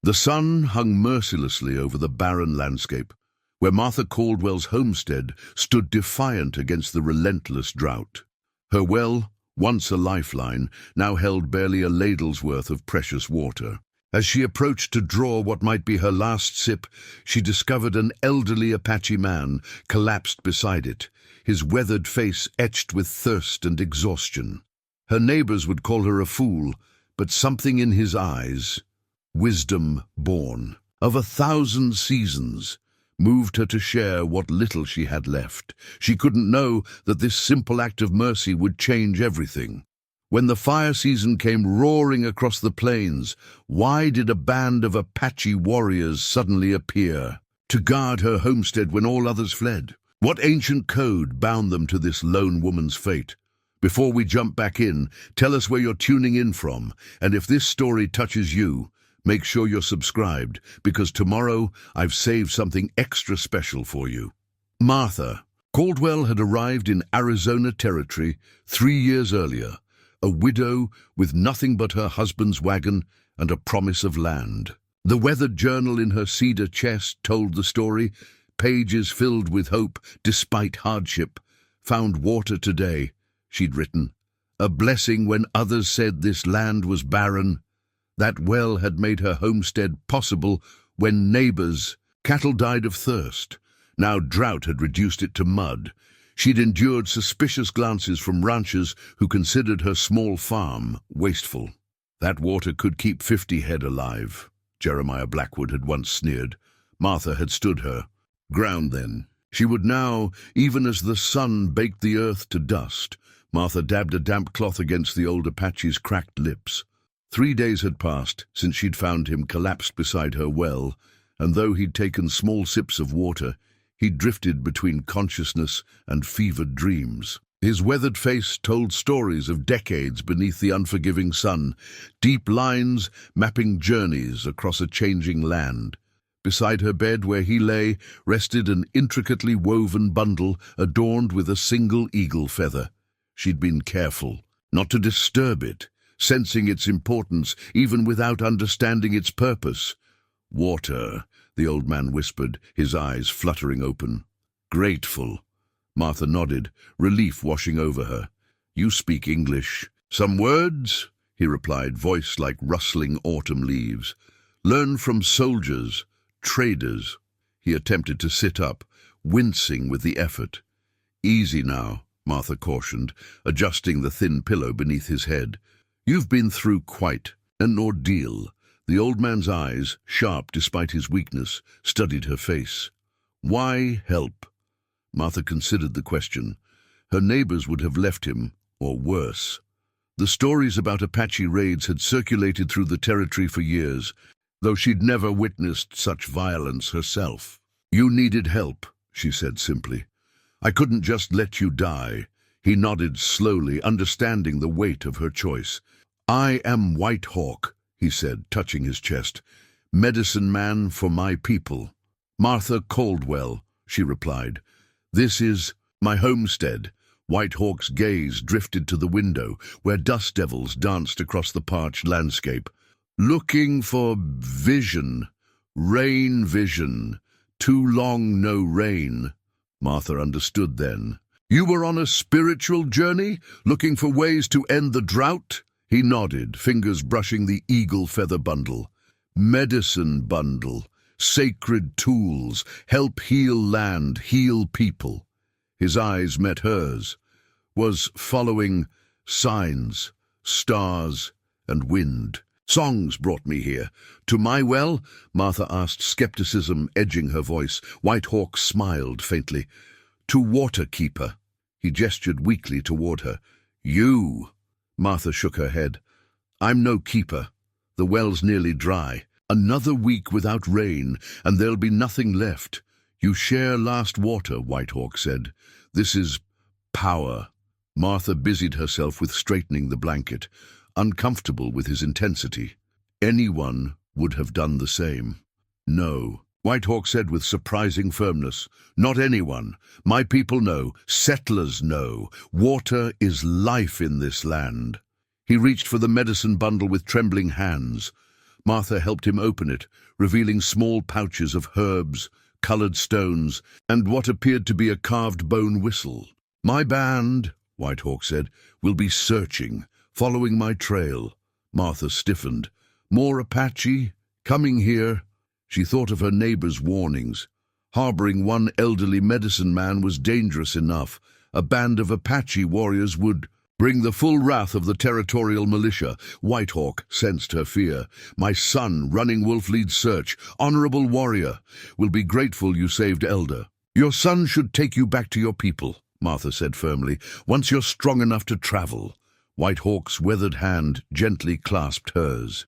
The sun hung mercilessly over the barren landscape, where Martha Caldwell's homestead stood defiant against the relentless drought. Her well, once a lifeline, now held barely a ladle's worth of precious water. As she approached to draw what might be her last sip, she discovered an elderly Apache man collapsed beside it, his weathered face etched with thirst and exhaustion. Her neighbors would call her a fool, but something in his eyes, wisdom born of 1,000 seasons, moved her to share what little she had left. She couldn't know that this simple act of mercy would change everything. When the fire season came roaring across the plains, why did a band of Apache warriors suddenly appear to guard her homestead when all others fled? What ancient code bound them to this lone woman's fate? Before we jump back in, tell us where you're tuning in from, and if this story touches you, make sure you're subscribed, because tomorrow I've saved something extra special for you. Martha Caldwell had arrived in Arizona Territory 3 years earlier, a widow with nothing but her husband's wagon and a promise of land. The weathered journal in her cedar chest told the story, pages filled with hope despite hardship. Found water today, she'd written. A blessing when others said this land was barren. That well had made her homestead possible when neighbors' cattle died of thirst. Now drought had reduced it to mud. She'd endured suspicious glances from ranchers who considered her small farm wasteful. That water could keep 50 head alive, Jeremiah Blackwood had once sneered. Martha had stood her ground then. She would now, even as the sun baked the earth to dust. Martha dabbed a damp cloth against the old Apache's cracked lips. 3 days had passed since she'd found him collapsed beside her well, and though he'd taken small sips of water, he drifted between consciousness and fevered dreams. His weathered face told stories of decades beneath the unforgiving sun, deep lines mapping journeys across a changing land. Beside her bed where he lay rested an intricately woven bundle adorned with a single eagle feather. She'd been careful not to disturb it, sensing its importance even without understanding its purpose. Water, the old man whispered, his eyes fluttering open. Grateful. Martha nodded, relief washing over her. You speak English. Some words? He replied, voice like rustling autumn leaves. Learn from soldiers, traders. He attempted to sit up, wincing with the effort. Easy now, Martha cautioned, adjusting the thin pillow beneath his head. You've been through quite an ordeal. The old man's eyes, sharp despite his weakness, studied her face. Why help? Martha considered the question. Her neighbors would have left him, or worse. The stories about Apache raids had circulated through the territory for years, though she'd never witnessed such violence herself. You needed help, she said simply. I couldn't just let you die. He nodded slowly, understanding the weight of her choice. I am White Hawk, he said, touching his chest. Medicine man for my people. Martha Caldwell, she replied. This is my homestead. White Hawk's gaze drifted to the window, where dust devils danced across the parched landscape. Looking for vision, rain vision. Too long no rain. Martha understood then. You were on a spiritual journey, looking for ways to end the drought? He nodded, fingers brushing the eagle feather bundle. Medicine bundle, sacred tools, help heal land, heal people. His eyes met hers, was following signs, stars, and wind. Songs brought me here. To my well? Martha asked, skepticism edging her voice. White Hawk smiled faintly. To Waterkeeper. He gestured weakly toward her. You. Martha shook her head. I'm no keeper. The well's nearly dry. Another week without rain, and there'll be nothing left. You share last water, White Hawk said. This is power. Martha busied herself with straightening the blanket, uncomfortable with his intensity. Anyone would have done the same. No, White Hawk said with surprising firmness. Not anyone. My people know. Settlers know. Water is life in this land. He reached for the medicine bundle with trembling hands. Martha helped him open it, revealing small pouches of herbs, colored stones, and what appeared to be a carved bone whistle. "My band," White Hawk said, "will be searching, following my trail." Martha stiffened. "More Apache? Coming here?" She thought of her neighbor's warnings. Harboring one elderly medicine man was dangerous enough. A band of Apache warriors would bring the full wrath of the territorial militia. White Hawk sensed her fear. "My son, Running Wolf leads search. Honorable warrior, will be grateful you saved Elder." "Your son should take you back to your people," Martha said firmly, "once you're strong enough to travel." White Hawk's weathered hand gently clasped hers.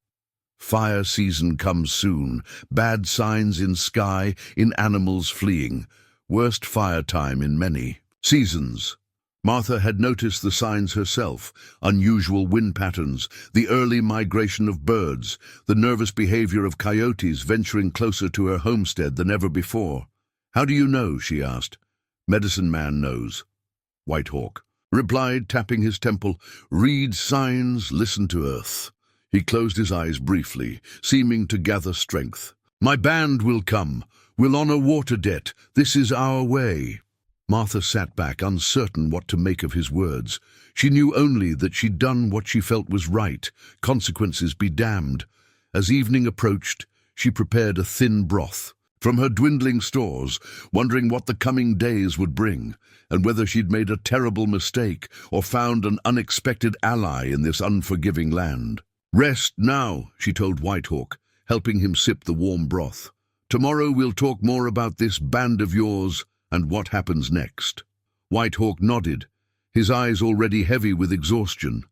"Fire season comes soon. Bad signs in sky, in animals fleeing. Worst fire time in many seasons." Martha had noticed the signs herself: unusual wind patterns, the early migration of birds, the nervous behavior of coyotes venturing closer to her homestead than ever before. "How do you know?" she asked. "Medicine Man knows," White Hawk replied, tapping his temple. "Read signs, listen to earth." He closed his eyes briefly, seeming to gather strength. "My band will come. We'll honor water debt. This is our way." Martha sat back, uncertain what to make of his words. She knew only that she'd done what she felt was right. Consequences be damned. As evening approached, she prepared a thin broth from her dwindling stores, wondering what the coming days would bring, and whether she'd made a terrible mistake or found an unexpected ally in this unforgiving land. "Rest now," she told White Hawk, helping him sip the warm broth. "Tomorrow we'll talk more about this band of yours and what happens next." White Hawk nodded, his eyes already heavy with exhaustion.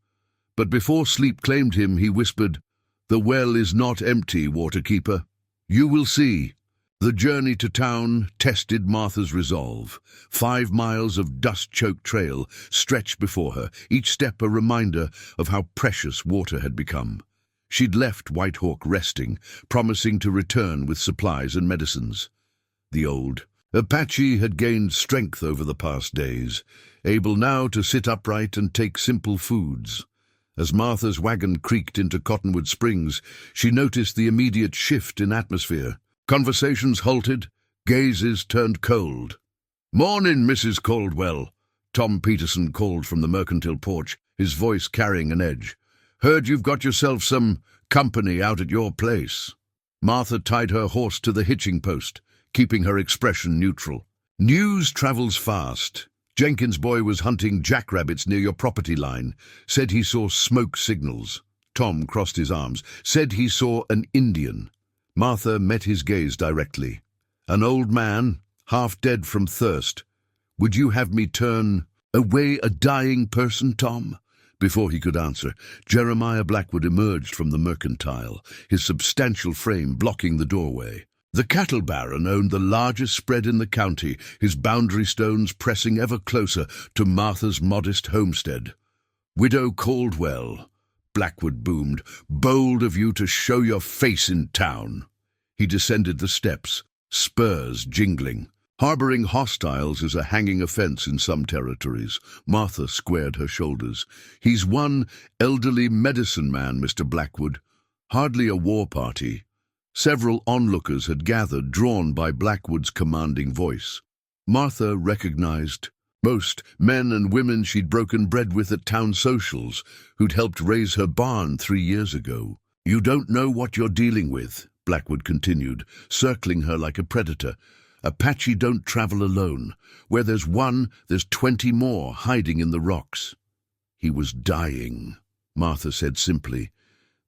But before sleep claimed him, he whispered, "The well is not empty, Waterkeeper. You will see." The journey to town tested Martha's resolve. 5 miles of dust-choked trail stretched before her, each step a reminder of how precious water had become. She'd left White Hawk resting, promising to return with supplies and medicines. The old Apache had gained strength over the past days, able now to sit upright and take simple foods. As Martha's wagon creaked into Cottonwood Springs, she noticed the immediate shift in atmosphere. Conversations halted, gazes turned cold. "Mornin', Mrs. Caldwell," Tom Peterson called from the mercantile porch, his voice carrying an edge. "Heard you've got yourself some company out at your place." Martha tied her horse to the hitching post, keeping her expression neutral. "News travels fast. Jenkins' boy was hunting jackrabbits near your property line. Said he saw smoke signals." Tom crossed his arms. "Said he saw an Indian." Martha met his gaze directly. "An old man, half dead from thirst. Would you have me turn away a dying person, Tom?" Before he could answer, Jeremiah Blackwood emerged from the mercantile, his substantial frame blocking the doorway. The cattle baron owned the largest spread in the county, his boundary stones pressing ever closer to Martha's modest homestead. "Widow Caldwell," Blackwood boomed, "bold of you to show your face in town." He descended the steps, spurs jingling. Harboring hostiles is a hanging offense in some territories. Martha squared her shoulders. "He's one elderly medicine man, Mr. Blackwood. Hardly a war party." Several onlookers had gathered, drawn by Blackwood's commanding voice. Martha recognized most men and women she'd broken bread with at town socials, who'd helped raise her barn 3 years ago. "You don't know what you're dealing with," Blackwood continued, circling her like a predator. "Apache don't travel alone. Where there's one, there's 20 more hiding in the rocks." "He was dying," Martha said simply.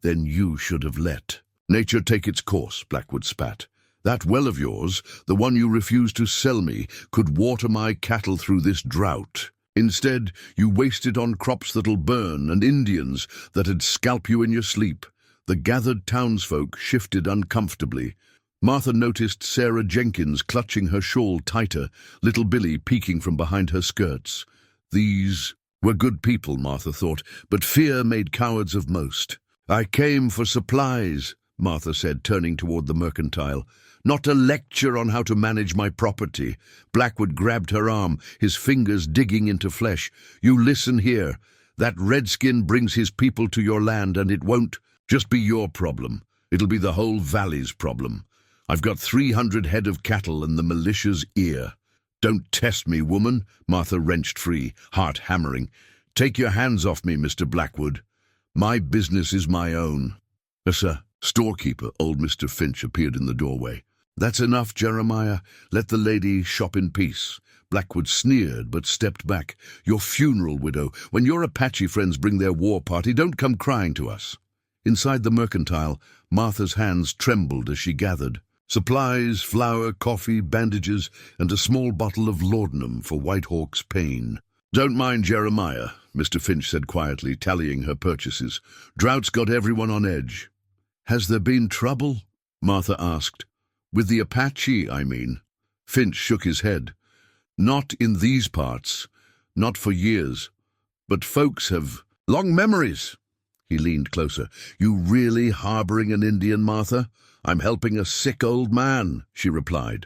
"Then you should have let nature take its course," Blackwood spat. "That well of yours, the one you refused to sell me, could water my cattle through this drought. Instead, you waste it on crops that'll burn and Indians that'd scalp you in your sleep." The gathered townsfolk shifted uncomfortably. Martha noticed Sarah Jenkins clutching her shawl tighter, little Billy peeking from behind her skirts. These were good people, Martha thought, but fear made cowards of most. "I came for supplies," Martha said, turning toward the mercantile. "Not a lecture on how to manage my property." Blackwood grabbed her arm, his fingers digging into flesh. "You listen here. That redskin brings his people to your land, and it won't just be your problem. It'll be the whole valley's problem. I've got 300 head of cattle and the militia's ear. Don't test me, woman, Martha wrenched free, heart hammering. Take your hands off me, Mr. Blackwood. My business is my own. Sir, storekeeper, old Mr. Finch appeared in the doorway. That's enough, Jeremiah. Let the lady shop in peace. Blackwood sneered, but stepped back. Your funeral, widow. When your Apache friends bring their war party, don't come crying to us. Inside the mercantile, Martha's hands trembled as she gathered. Supplies, flour, coffee, bandages, and a small bottle of laudanum for White Hawk's pain. Don't mind Jeremiah, Mr. Finch said quietly, tallying her purchases. Drought's got everyone on edge. Has there been trouble? Martha asked. With the Apache, I mean. Finch shook his head. Not in these parts. Not for years. But folks have long memories. He leaned closer. You really harboring an Indian, Martha? I'm helping a sick old man, she replied.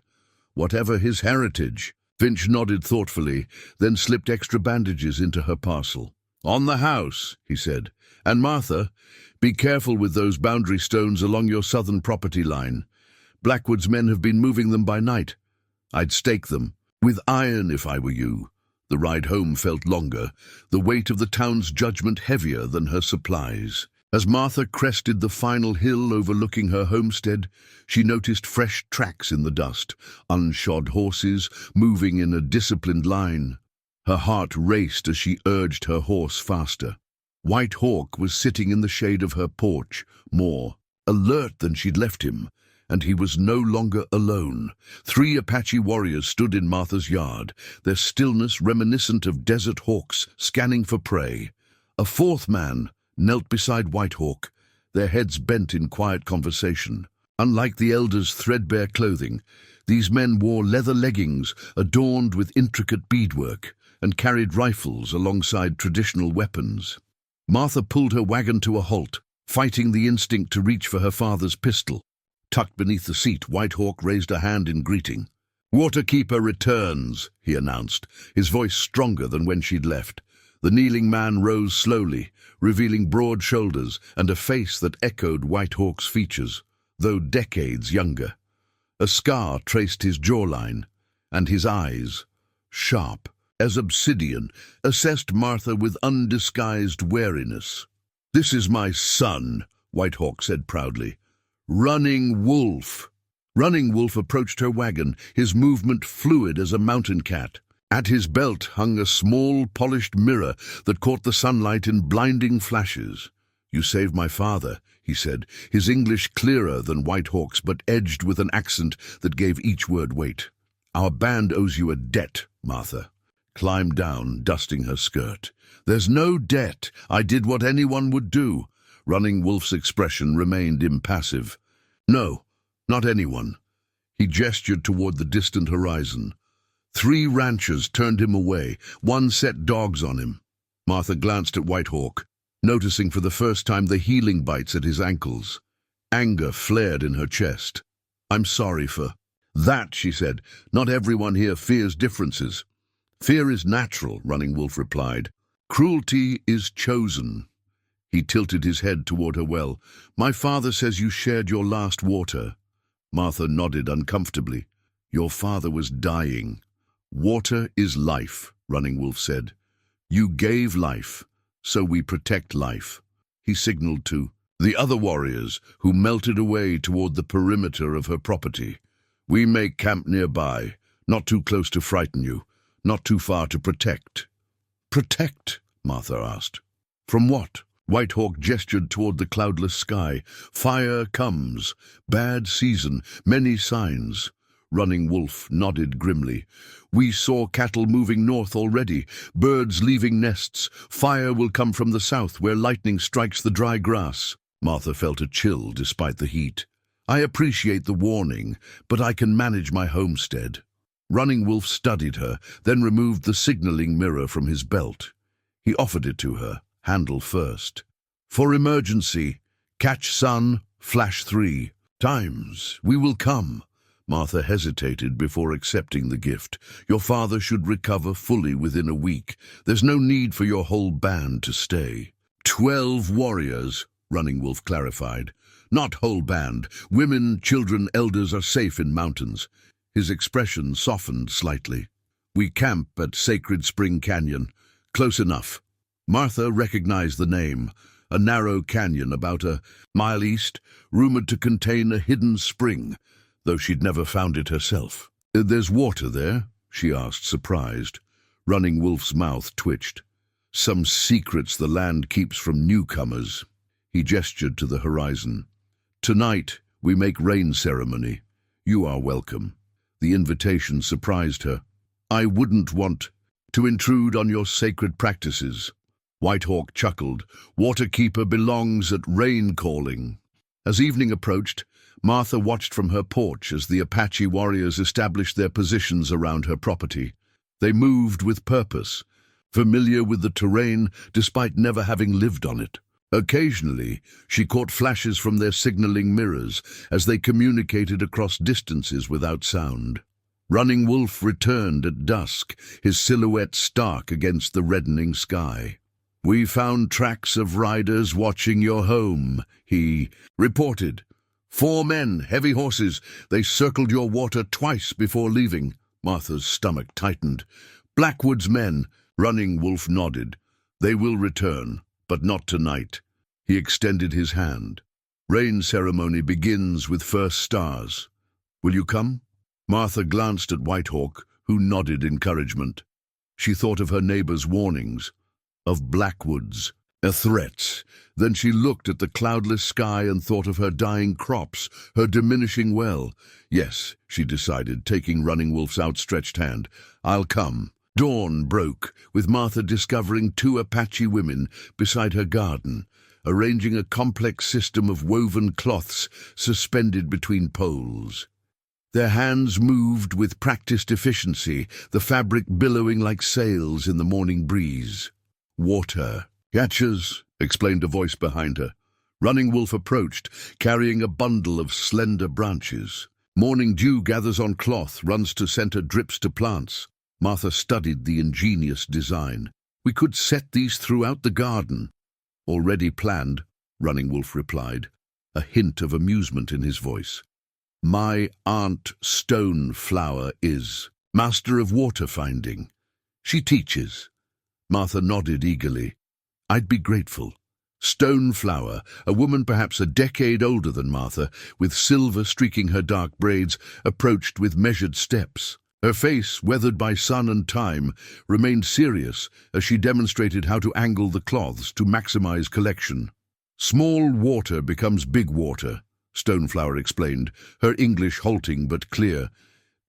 Whatever his heritage. Finch nodded thoughtfully, then slipped extra bandages into her parcel. On the house, he said. And Martha, be careful with those boundary stones along your southern property line. Blackwood's men have been moving them by night. I'd stake them, with iron if I were you. The ride home felt longer, the weight of the town's judgment heavier than her supplies. As Martha crested the final hill overlooking her homestead, she noticed fresh tracks in the dust, unshod horses moving in a disciplined line. Her heart raced as she urged her horse faster. White Hawk was sitting in the shade of her porch, more alert than she'd left him, and he was no longer alone. 3 Apache warriors stood in Martha's yard, their stillness reminiscent of desert hawks scanning for prey. A 4th man knelt beside White Hawk, their heads bent in quiet conversation. Unlike the elders' threadbare clothing, these men wore leather leggings adorned with intricate beadwork and carried rifles alongside traditional weapons. Martha pulled her wagon to a halt, fighting the instinct to reach for her father's pistol. Tucked beneath the seat, White Hawk raised a hand in greeting. Waterkeeper returns, he announced, his voice stronger than when she'd left. The kneeling man rose slowly, revealing broad shoulders and a face that echoed White Hawk's features, though decades younger. A scar traced his jawline, and his eyes, sharp as obsidian, assessed Martha with undisguised wariness. This is my son, White Hawk said proudly. Running Wolf. Running Wolf approached her wagon, his movement fluid as a mountain cat. At his belt hung a small, polished mirror that caught the sunlight in blinding flashes. You saved my father, he said, his English clearer than White Hawk's but edged with an accent that gave each word weight. Our band owes you a debt, Martha. Climbed down, dusting her skirt. There's no debt. I did what anyone would do. Running Wolf's expression remained impassive. No, not anyone. He gestured toward the distant horizon. 3 ranchers turned him away. 1 set dogs on him. Martha glanced at White Hawk, noticing for the first time the healing bites at his ankles. Anger flared in her chest. I'm sorry for that, she said. Not everyone here fears differences. Fear is natural, Running Wolf replied. Cruelty is chosen. He tilted his head toward her well. My father says you shared your last water. Martha nodded uncomfortably. Your father was dying. Water is life, Running Wolf said. You gave life, so we protect life. He signaled to the other warriors, who melted away toward the perimeter of her property. We make camp nearby, not too close to frighten you, not too far to protect. Protect? Martha asked. From what? White Hawk gestured toward the cloudless sky. Fire comes. Bad season. Many signs. Running Wolf nodded grimly. We saw cattle moving north already. Birds leaving nests. Fire will come from the south where lightning strikes the dry grass. Martha felt a chill despite the heat. I appreciate the warning, but I can manage my homestead. Running Wolf studied her, then removed the signaling mirror from his belt. He offered it to her, handle first. For emergency, catch sun, flash 3 times. We will come. Martha hesitated before accepting the gift. Your father should recover fully within a week. There's no need for your whole band to stay. 12 warriors, Running Wolf clarified. Not whole band. Women, children, elders are safe in mountains. His expression softened slightly. We camp at Sacred Spring Canyon. Close enough. Martha recognized the name. A narrow canyon about a mile east, rumored to contain a hidden spring, though she'd never found it herself. There's water there? She asked, surprised. Running Wolf's mouth twitched. Some secrets the land keeps from newcomers. He gestured to the horizon. Tonight, we make rain ceremony. You are welcome. The invitation surprised her. I wouldn't want to intrude on your sacred practices. Whitehawk chuckled. Waterkeeper belongs at rain calling. As evening approached, Martha watched from her porch as the Apache warriors established their positions around her property. They moved with purpose, familiar with the terrain despite never having lived on it. Occasionally, she caught flashes from their signaling mirrors as they communicated across distances without sound. Running Wolf returned at dusk, his silhouette stark against the reddening sky. We found tracks of riders watching your home, he reported. 4 men, heavy horses. They circled your water twice before leaving. Martha's stomach tightened. Blackwood's men, Running Wolf nodded. They will return, but not tonight. He extended his hand. Rain ceremony begins with first stars. Will you come? Martha glanced at Whitehawk, who nodded encouragement. She thought of her neighbor's warnings, of Blackwood's threats. Then she looked at the cloudless sky and thought of her dying crops, her diminishing well. Yes, she decided, taking Running Wolf's outstretched hand. I'll come. Dawn broke, with Martha discovering 2 Apache women beside her garden, arranging a complex system of woven cloths suspended between poles. Their hands moved with practiced efficiency, the fabric billowing like sails in the morning breeze. Water. Yatches, explained a voice behind her. Running Wolf approached, carrying a bundle of slender branches. Morning dew gathers on cloth, runs to center, drips to plants. Martha studied the ingenious design. We could set these throughout the garden. Already planned, Running Wolf replied, a hint of amusement in his voice. My Aunt Stoneflower is master of water finding. She teaches. Martha nodded eagerly. I'd be grateful. Stoneflower, a woman perhaps a decade older than Martha, with silver streaking her dark braids, approached with measured steps. Her face, weathered by sun and time, remained serious as she demonstrated how to angle the cloths to maximize collection. Small water becomes big water, Stoneflower explained, her English halting but clear.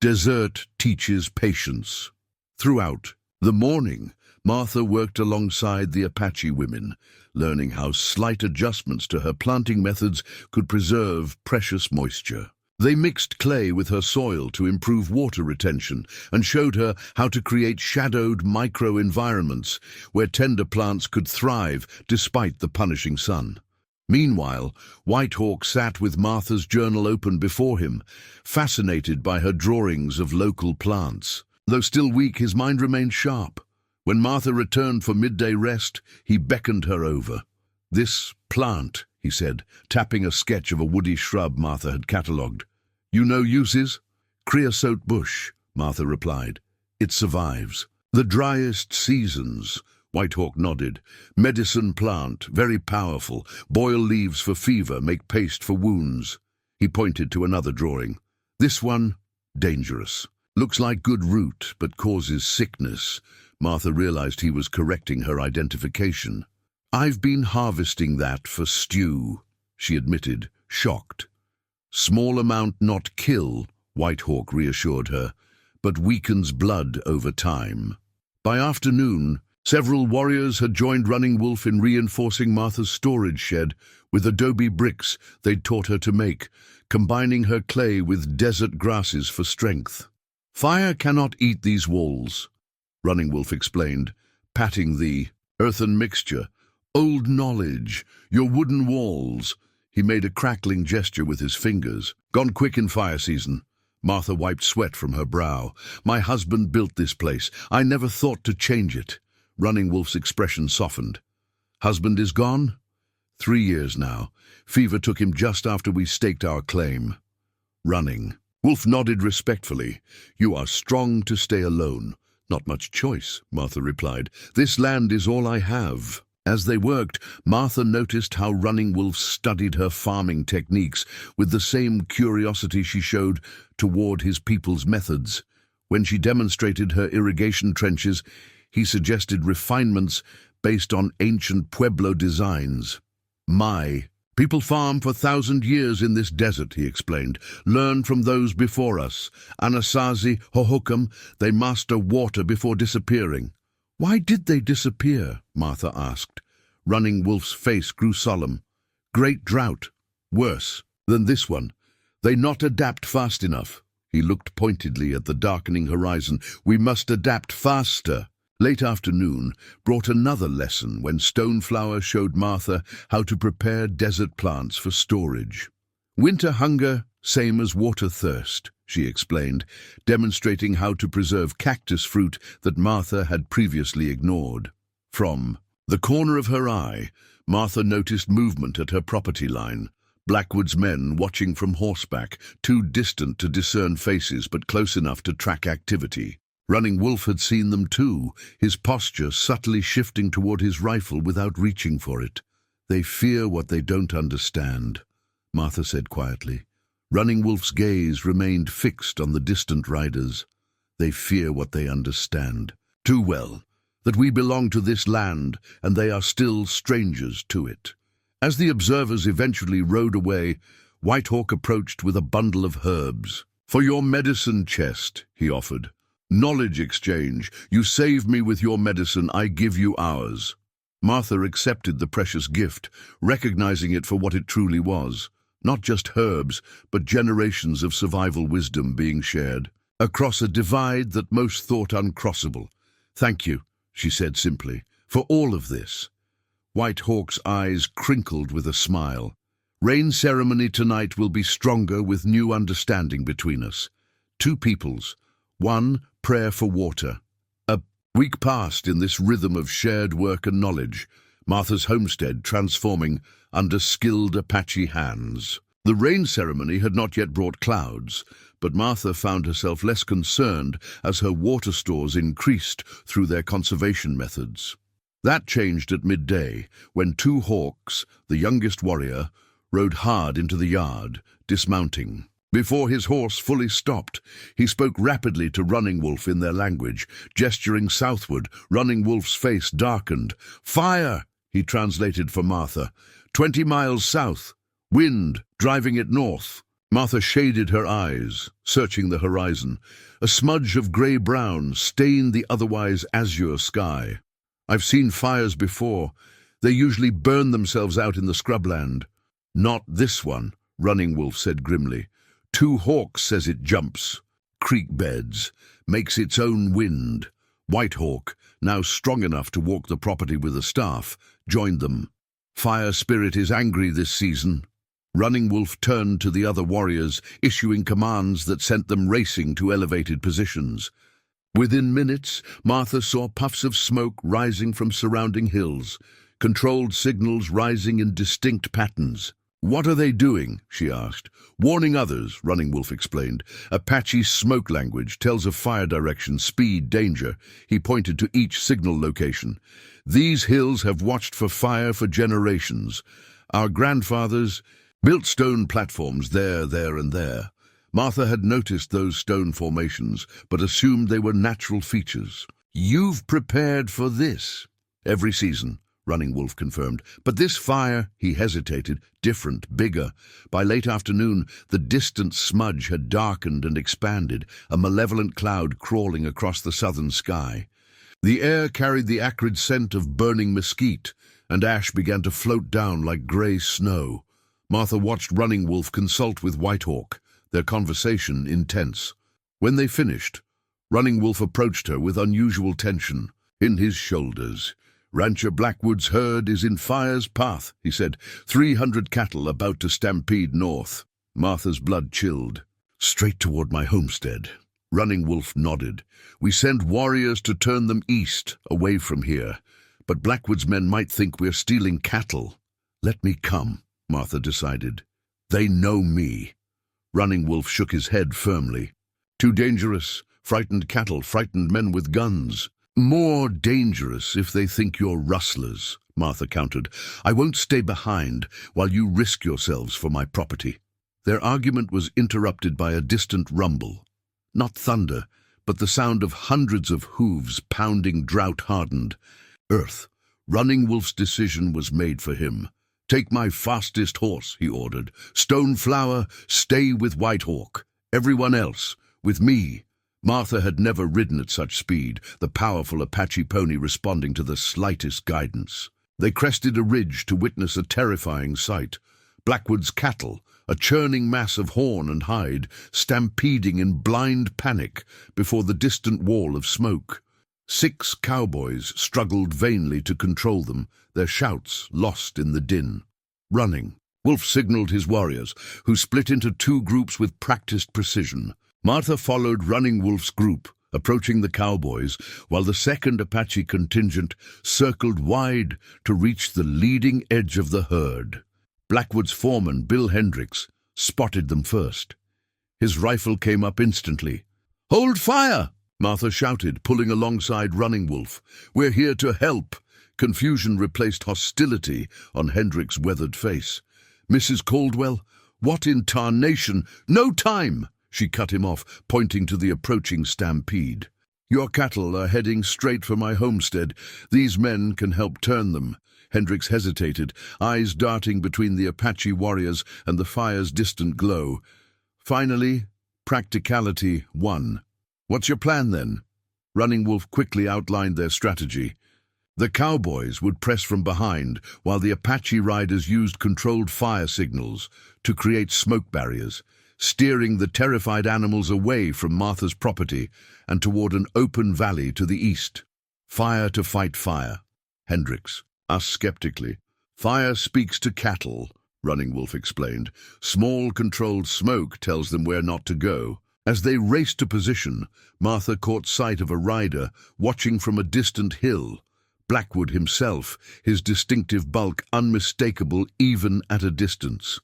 Desert teaches patience. Throughout the morning, Martha worked alongside the Apache women, learning how slight adjustments to her planting methods could preserve precious moisture. They mixed clay with her soil to improve water retention and showed her how to create shadowed micro-environments where tender plants could thrive despite the punishing sun. Meanwhile, Whitehawk sat with Martha's journal open before him, fascinated by her drawings of local plants. Though still weak, his mind remained sharp. When Martha returned for midday rest, he beckoned her over. This plant, he said, tapping a sketch of a woody shrub Martha had catalogued. You know uses? Creosote bush, Martha replied. It survives. The driest seasons, Whitehawk nodded. Medicine plant, very powerful. Boil leaves for fever, make paste for wounds. He pointed to another drawing. This one, dangerous. Looks like good root, but causes sickness. Martha realized he was correcting her identification. I've been harvesting that for stew, she admitted, shocked. Small amount not kill, Whitehawk reassured her, but weakens blood over time. By afternoon, several warriors had joined Running Wolf in reinforcing Martha's storage shed with adobe bricks they'd taught her to make, combining her clay with desert grasses for strength. Fire cannot eat these walls, Running Wolf explained, patting the earthen mixture. Old knowledge, your wooden walls. He made a crackling gesture with his fingers. Gone quick in fire season. Martha wiped sweat from her brow. My husband built this place. I never thought to change it. Running Wolf's expression softened. Husband is gone? 3 years now. Fever took him just after we staked our claim. Running. Wolf nodded respectfully. You are strong to stay alone. Not much choice, Martha replied. This land is all I have. As they worked, Martha noticed how Running Wolf studied her farming techniques with the same curiosity she showed toward his people's methods. When she demonstrated her irrigation trenches, he suggested refinements based on ancient Pueblo designs. People farm for 1,000 years in this desert, he explained. Learn from those before us. Anasazi, Hohokam, they master water before disappearing. Why did they disappear? Martha asked. Running Wolf's face grew solemn. Great drought. Worse than this one. They not adapt fast enough. He looked pointedly at the darkening horizon. We must adapt faster. Late afternoon brought another lesson when Stoneflower showed Martha how to prepare desert plants for storage. Winter hunger, same as water thirst, she explained, demonstrating how to preserve cactus fruit that Martha had previously ignored. From the corner of her eye, Martha noticed movement at her property line. Blackwood's men watching from horseback, too distant to discern faces but close enough to track activity. Running Wolf had seen them too, his posture subtly shifting toward his rifle without reaching for it. They fear what they don't understand, Martha said quietly. Running Wolf's gaze remained fixed on the distant riders. They fear what they understand. Too well, that we belong to this land and they are still strangers to it. As the observers eventually rode away, White Hawk approached with a bundle of herbs. For your medicine chest, he offered. Knowledge exchange. You save me with your medicine, I give you ours. Martha accepted the precious gift, recognizing it for what it truly was. Not just herbs, but generations of survival wisdom being shared. Across a divide that most thought uncrossable. Thank you, she said simply, for all of this. White Hawk's eyes crinkled with a smile. Rain ceremony tonight will be stronger with new understanding between us. Two peoples. One, prayer for water. A week passed in this rhythm of shared work and knowledge, Martha's homestead transforming under skilled Apache hands. The rain ceremony had not yet brought clouds, but Martha found herself less concerned as her water stores increased through their conservation methods. That changed at midday, when two hawks, the youngest warrior, rode hard into the yard, dismounting. Before his horse fully stopped, he spoke rapidly to Running Wolf in their language, gesturing southward. Running Wolf's face darkened. Fire, he translated for Martha. 20 miles south. Wind, driving it north. Martha shaded her eyes, searching the horizon. A smudge of grey-brown stained the otherwise azure sky. I've seen fires before. They usually burn themselves out in the scrubland. Not this one, Running Wolf said grimly. Two Hawks says it jumps, creek beds, makes its own wind. White Hawk, now strong enough to walk the property with a staff, joined them. Fire Spirit is angry this season. Running Wolf turned to the other warriors, issuing commands that sent them racing to elevated positions. Within minutes, Martha saw puffs of smoke rising from surrounding hills, controlled signals rising in distinct patterns. What are they doing? She asked. Warning others, Running Wolf explained. Apache smoke language tells of fire direction, speed, danger. He pointed to each signal location. These hills have watched for fire for generations. Our grandfathers built stone platforms there, and there. Martha had noticed those stone formations, but assumed they were natural features. You've prepared for this. Every season, Running Wolf confirmed. But this fire, he hesitated, different, bigger. By late afternoon, the distant smudge had darkened and expanded, a malevolent cloud crawling across the southern sky. The air carried the acrid scent of burning mesquite, and ash began to float down like grey snow. Martha watched Running Wolf consult with White Hawk, their conversation intense. When they finished, Running Wolf approached her with unusual tension in his shoulders. Rancher Blackwood's herd is in fire's path, he said. 300 cattle about to stampede north. Martha's blood chilled. Straight toward my homestead. Running Wolf nodded. We send warriors to turn them east, away from here. But Blackwood's men might think we're stealing cattle. Let me come, Martha decided. They know me. Running Wolf shook his head firmly. Too dangerous. Frightened cattle, frightened men with guns. More dangerous if they think you're rustlers, Martha countered. I won't stay behind while you risk yourselves for my property. Their argument was interrupted by a distant rumble. Not thunder, but the sound of hundreds of hooves pounding drought-hardened earth. Running Wolf's decision was made for him. Take my fastest horse, he ordered. Stoneflower, stay with Whitehawk. Everyone else, with me. Martha had never ridden at such speed, the powerful Apache pony responding to the slightest guidance. They crested a ridge to witness a terrifying sight. Blackwood's cattle, a churning mass of horn and hide, stampeding in blind panic before the distant wall of smoke. 6 cowboys struggled vainly to control them, their shouts lost in the din. Running, Wolf signaled his warriors, who split into 2 groups with practiced precision. Martha followed Running Wolf's group, approaching the cowboys, while the second Apache contingent circled wide to reach the leading edge of the herd. Blackwood's foreman, Bill Hendricks, spotted them first. His rifle came up instantly. "Hold fire!" Martha shouted, pulling alongside Running Wolf. "We're here to help." Confusion replaced hostility on Hendricks' weathered face. "Mrs. Caldwell, what in tarnation? No time!" She cut him off, pointing to the approaching stampede. "Your cattle are heading straight for my homestead. These men can help turn them." Hendricks hesitated, eyes darting between the Apache warriors and the fire's distant glow. Finally, practicality won. "What's your plan, then?" Running Wolf quickly outlined their strategy. The cowboys would press from behind, while the Apache riders used controlled fire signals to create smoke barriers, steering the terrified animals away from Martha's property and toward an open valley to the east. Fire to fight fire. Hendricks asked skeptically. "Fire speaks to cattle," Running Wolf explained. "Small controlled smoke tells them where not to go." As they raced to position, Martha caught sight of a rider watching from a distant hill. Blackwood himself, his distinctive bulk unmistakable even at a distance.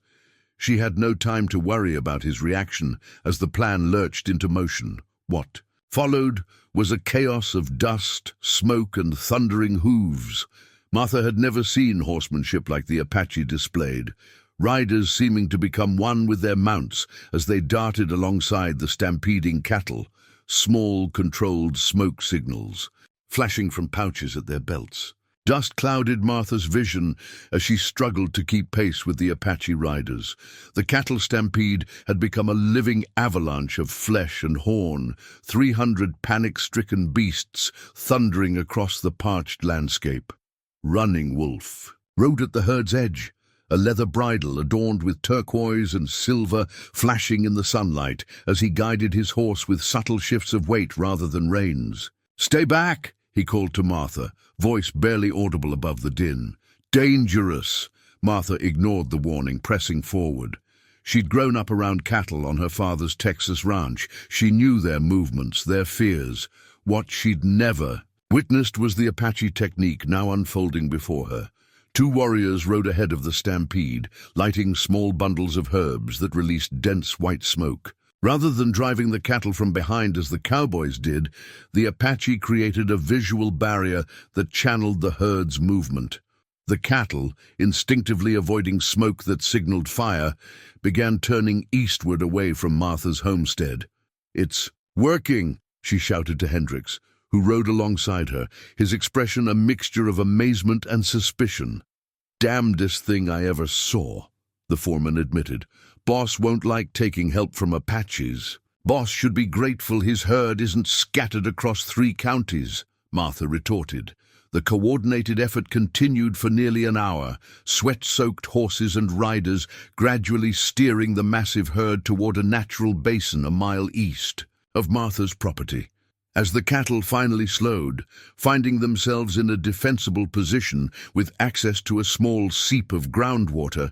She had no time to worry about his reaction as the plan lurched into motion. What followed was a chaos of dust, smoke, and thundering hooves. Martha had never seen horsemanship like the Apache displayed, riders seeming to become one with their mounts as they darted alongside the stampeding cattle, small, controlled smoke signals flashing from pouches at their belts. Dust clouded Martha's vision as she struggled to keep pace with the Apache riders. The cattle stampede had become a living avalanche of flesh and horn, 300 panic-stricken beasts thundering across the parched landscape. Running Wolf rode at the herd's edge, a leather bridle adorned with turquoise and silver flashing in the sunlight as he guided his horse with subtle shifts of weight rather than reins. "Stay back!" he called to Martha, voice barely audible above the din. "Dangerous!" Martha ignored the warning, pressing forward. She'd grown up around cattle on her father's Texas ranch. She knew their movements, their fears. What she'd never witnessed was the Apache technique now unfolding before her. 2 warriors rode ahead of the stampede, lighting small bundles of herbs that released dense white smoke. Rather than driving the cattle from behind as the cowboys did, the Apache created a visual barrier that channeled the herd's movement. The cattle, instinctively avoiding smoke that signaled fire, began turning eastward away from Martha's homestead. "It's working!" she shouted to Hendricks, who rode alongside her, his expression a mixture of amazement and suspicion. "Damnedest thing I ever saw," the foreman admitted. "Boss won't like taking help from Apaches." "Boss should be grateful his herd isn't scattered across 3 counties," Martha retorted. The coordinated effort continued for nearly an hour, sweat-soaked horses and riders gradually steering the massive herd toward a natural basin a mile east of Martha's property. As the cattle finally slowed, finding themselves in a defensible position with access to a small seep of groundwater,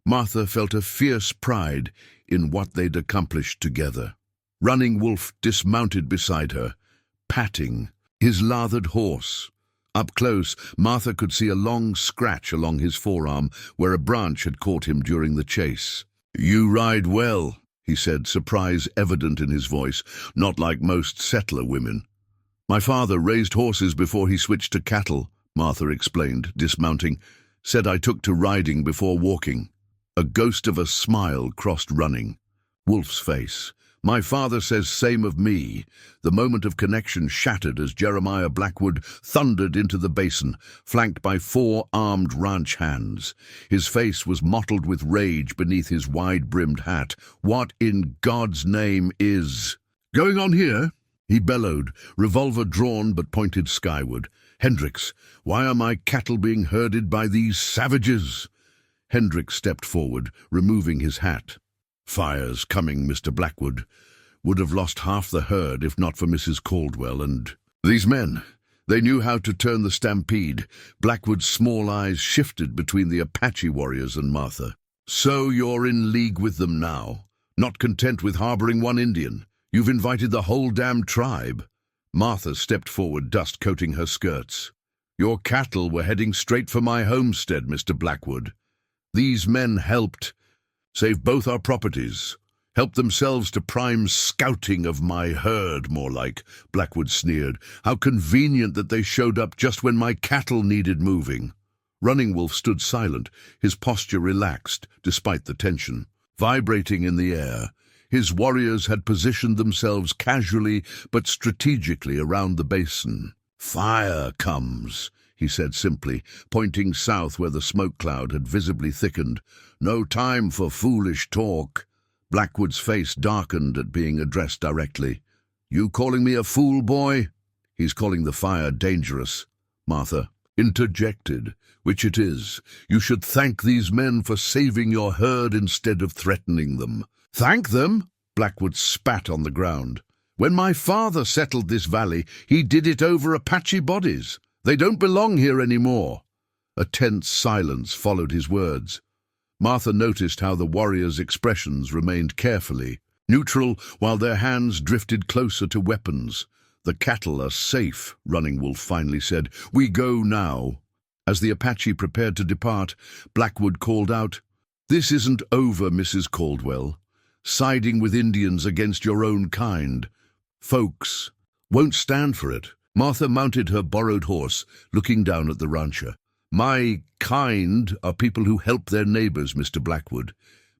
Martha felt a fierce pride in what they'd accomplished together. Running Wolf dismounted beside her, patting his lathered horse, Up close, Martha could see a long scratch along his forearm where a branch had caught him during the chase. "You ride well," he said, surprise evident in his voice, not like most settler women. "My father raised horses before he switched to cattle," Martha explained, dismounting. "Said I took to riding before walking." A ghost of a smile crossed Running Wolf's face. "My father says same of me." The moment of connection shattered as Jeremiah Blackwood thundered into the basin, flanked by 4 armed ranch hands. His face was mottled with rage beneath his wide-brimmed hat. "What in God's name is going on here?" he bellowed, revolver drawn but pointed skyward. "Hendricks, why are my cattle being herded by these savages?" Hendricks stepped forward, removing his hat. "Fire's coming, Mr. Blackwood. Would have lost half the herd if not for Mrs. Caldwell and these men. They knew how to turn the stampede." Blackwood's small eyes shifted between the Apache warriors and Martha. "So you're in league with them now? Not content with harboring one Indian? You've invited the whole damn tribe?" Martha stepped forward, dust coating her skirts. "Your cattle were heading straight for my homestead, Mr. Blackwood. These men helped save both our properties. Helped themselves to prime scouting of my herd, more like," Blackwood sneered. "How convenient that they showed up just when my cattle needed moving." Running Wolf stood silent, his posture relaxed despite the tension. Vibrating in the air, his warriors had positioned themselves casually but strategically around the basin. "Fire comes," he said simply, pointing south where the smoke cloud had visibly thickened. "No time for foolish talk." Blackwood's face darkened at being addressed directly. "You calling me a fool, boy?" "He's calling the fire dangerous," Martha interjected. "Which it is. You should thank these men for saving your herd instead of threatening them." "Thank them?" Blackwood spat on the ground. "When my father settled this valley, he did it over Apache bodies. They don't belong here anymore." A tense silence followed his words. Martha noticed how the warriors' expressions remained carefully neutral while their hands drifted closer to weapons. "The cattle are safe," Running Wolf finally said. "We go now." As the Apache prepared to depart, Blackwood called out, "This isn't over, Mrs. Caldwell. Siding with Indians against your own kind. Folks won't stand for it." Martha mounted her borrowed horse, looking down at the rancher. "My kind are people who help their neighbors, Mr. Blackwood.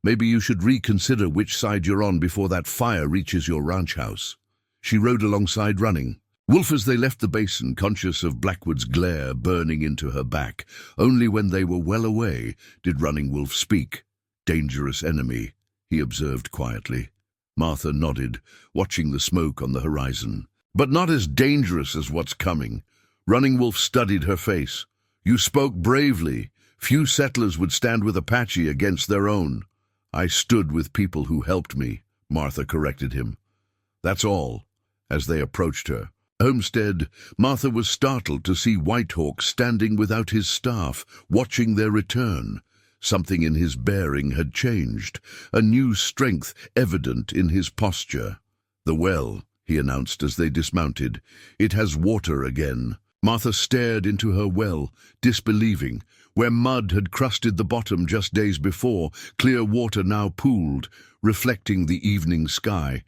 Maybe you should reconsider which side you're on before that fire reaches your ranch house." She rode alongside Running Wolf as they left the basin, conscious of Blackwood's glare burning into her back. Only when they were well away did Running Wolf speak. "Dangerous enemy," he observed quietly. Martha nodded, watching the smoke on the horizon. "But not as dangerous as what's coming." Running Wolf studied her face. "You spoke bravely. Few settlers would stand with Apache against their own." "I stood with people who helped me," Martha corrected him. "That's all." As they approached her homestead, Martha was startled to see White Hawk standing without his staff, watching their return. Something in his bearing had changed, a new strength evident in his posture. "The well," he announced as they dismounted. "It has water again." Martha stared into her well, disbelieving. Where mud had crusted the bottom just days before, clear water now pooled, reflecting the evening sky.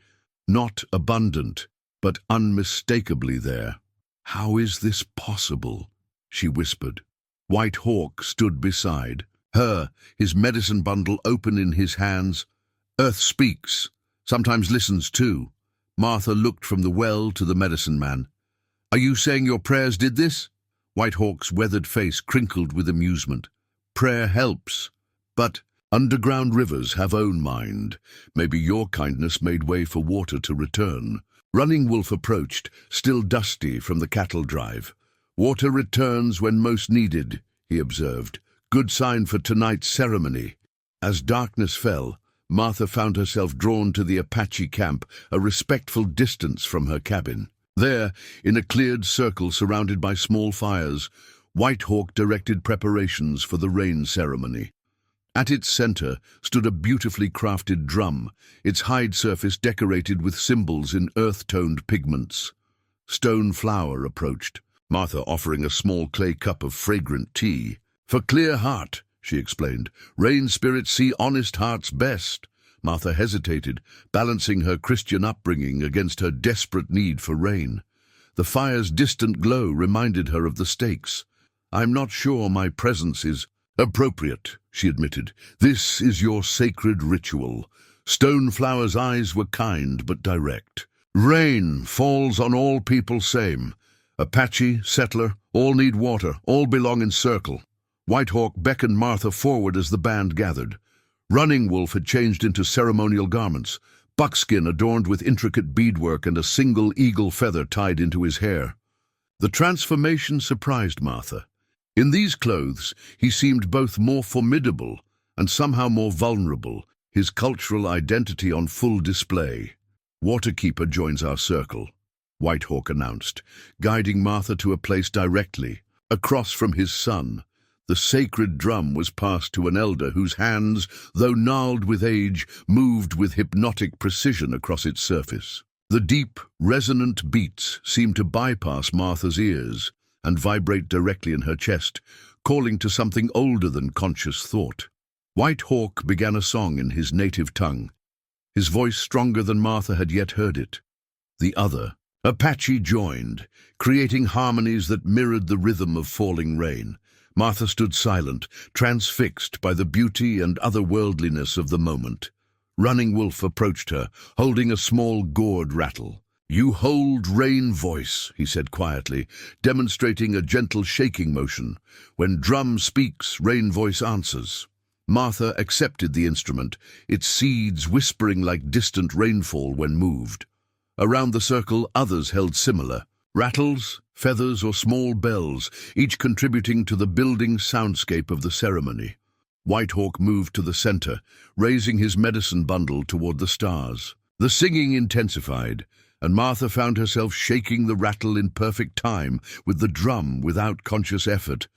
Not abundant, but unmistakably there. "How is this possible?" she whispered. White Hawk stood beside her, his medicine bundle open in his hands. "Earth speaks, sometimes listens too." Martha looked from the well to the medicine man. "Are you saying your prayers did this?" White Hawk's weathered face crinkled with amusement. "Prayer helps, but underground rivers have own mind. Maybe your kindness made way for water to return." Running Wolf approached, still dusty from the cattle drive. "Water returns when most needed," he observed. "Good sign for tonight's ceremony." As darkness fell, Martha found herself drawn to the Apache camp, a respectful distance from her cabin. There, in a cleared circle surrounded by small fires, White Hawk directed preparations for the rain ceremony. At its center stood a beautifully crafted drum, its hide surface decorated with symbols in earth-toned pigments. Stone Flower approached. Martha offering a small clay cup of fragrant tea. "For clear heart," she explained. "Rain spirits see honest hearts best." Martha hesitated, balancing her Christian upbringing against her desperate need for rain. The fire's distant glow reminded her of the stakes. "I'm not sure my presence is appropriate," she admitted. "This is your sacred ritual." Stoneflower's eyes were kind but direct. "Rain falls on all people same. Apache, settler, all need water, all belong in circle." Whitehawk beckoned Martha forward as the band gathered. Running Wolf had changed into ceremonial garments, buckskin adorned with intricate beadwork and a single eagle feather tied into his hair. The transformation surprised Martha. In these clothes, he seemed both more formidable and somehow more vulnerable, his cultural identity on full display. "Waterkeeper joins our circle," Whitehawk announced, guiding Martha to a place directly across from his son. The sacred drum was passed to an elder whose hands, though gnarled with age, moved with hypnotic precision across its surface. The deep, resonant beats seemed to bypass Martha's ears and vibrate directly in her chest, calling to something older than conscious thought. Whitehawk began a song in his native tongue, his voice stronger than Martha had yet heard it. The other, Apache, joined, creating harmonies that mirrored the rhythm of falling rain. Martha stood silent, transfixed by the beauty and otherworldliness of the moment. Running Wolf approached her, holding a small gourd rattle. "You hold rain voice," he said quietly, demonstrating a gentle shaking motion. "When drum speaks, rain voice answers." Martha accepted the instrument, its seeds whispering like distant rainfall when moved. Around the circle, others held similar rattles, feathers, or small bells, each contributing to the building soundscape of the ceremony. Whitehawk moved to the center, raising his medicine bundle toward the stars. The singing intensified, and Martha found herself shaking the rattle in perfect time with the drum without conscious effort,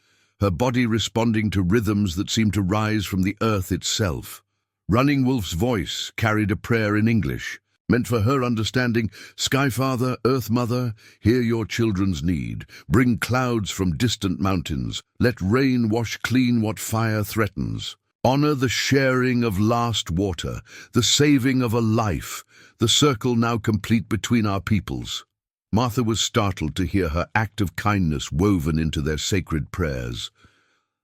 her body responding to rhythms that seemed to rise from the earth itself. Running Wolf's voice carried a prayer in English, meant for her understanding. "Skyfather, Earth Mother, hear your children's need. Bring clouds from distant mountains. Let rain wash clean what fire threatens. Honor the sharing of last water, the saving of a life, the circle now complete between our peoples." Martha was startled to hear her act of kindness woven into their sacred prayers.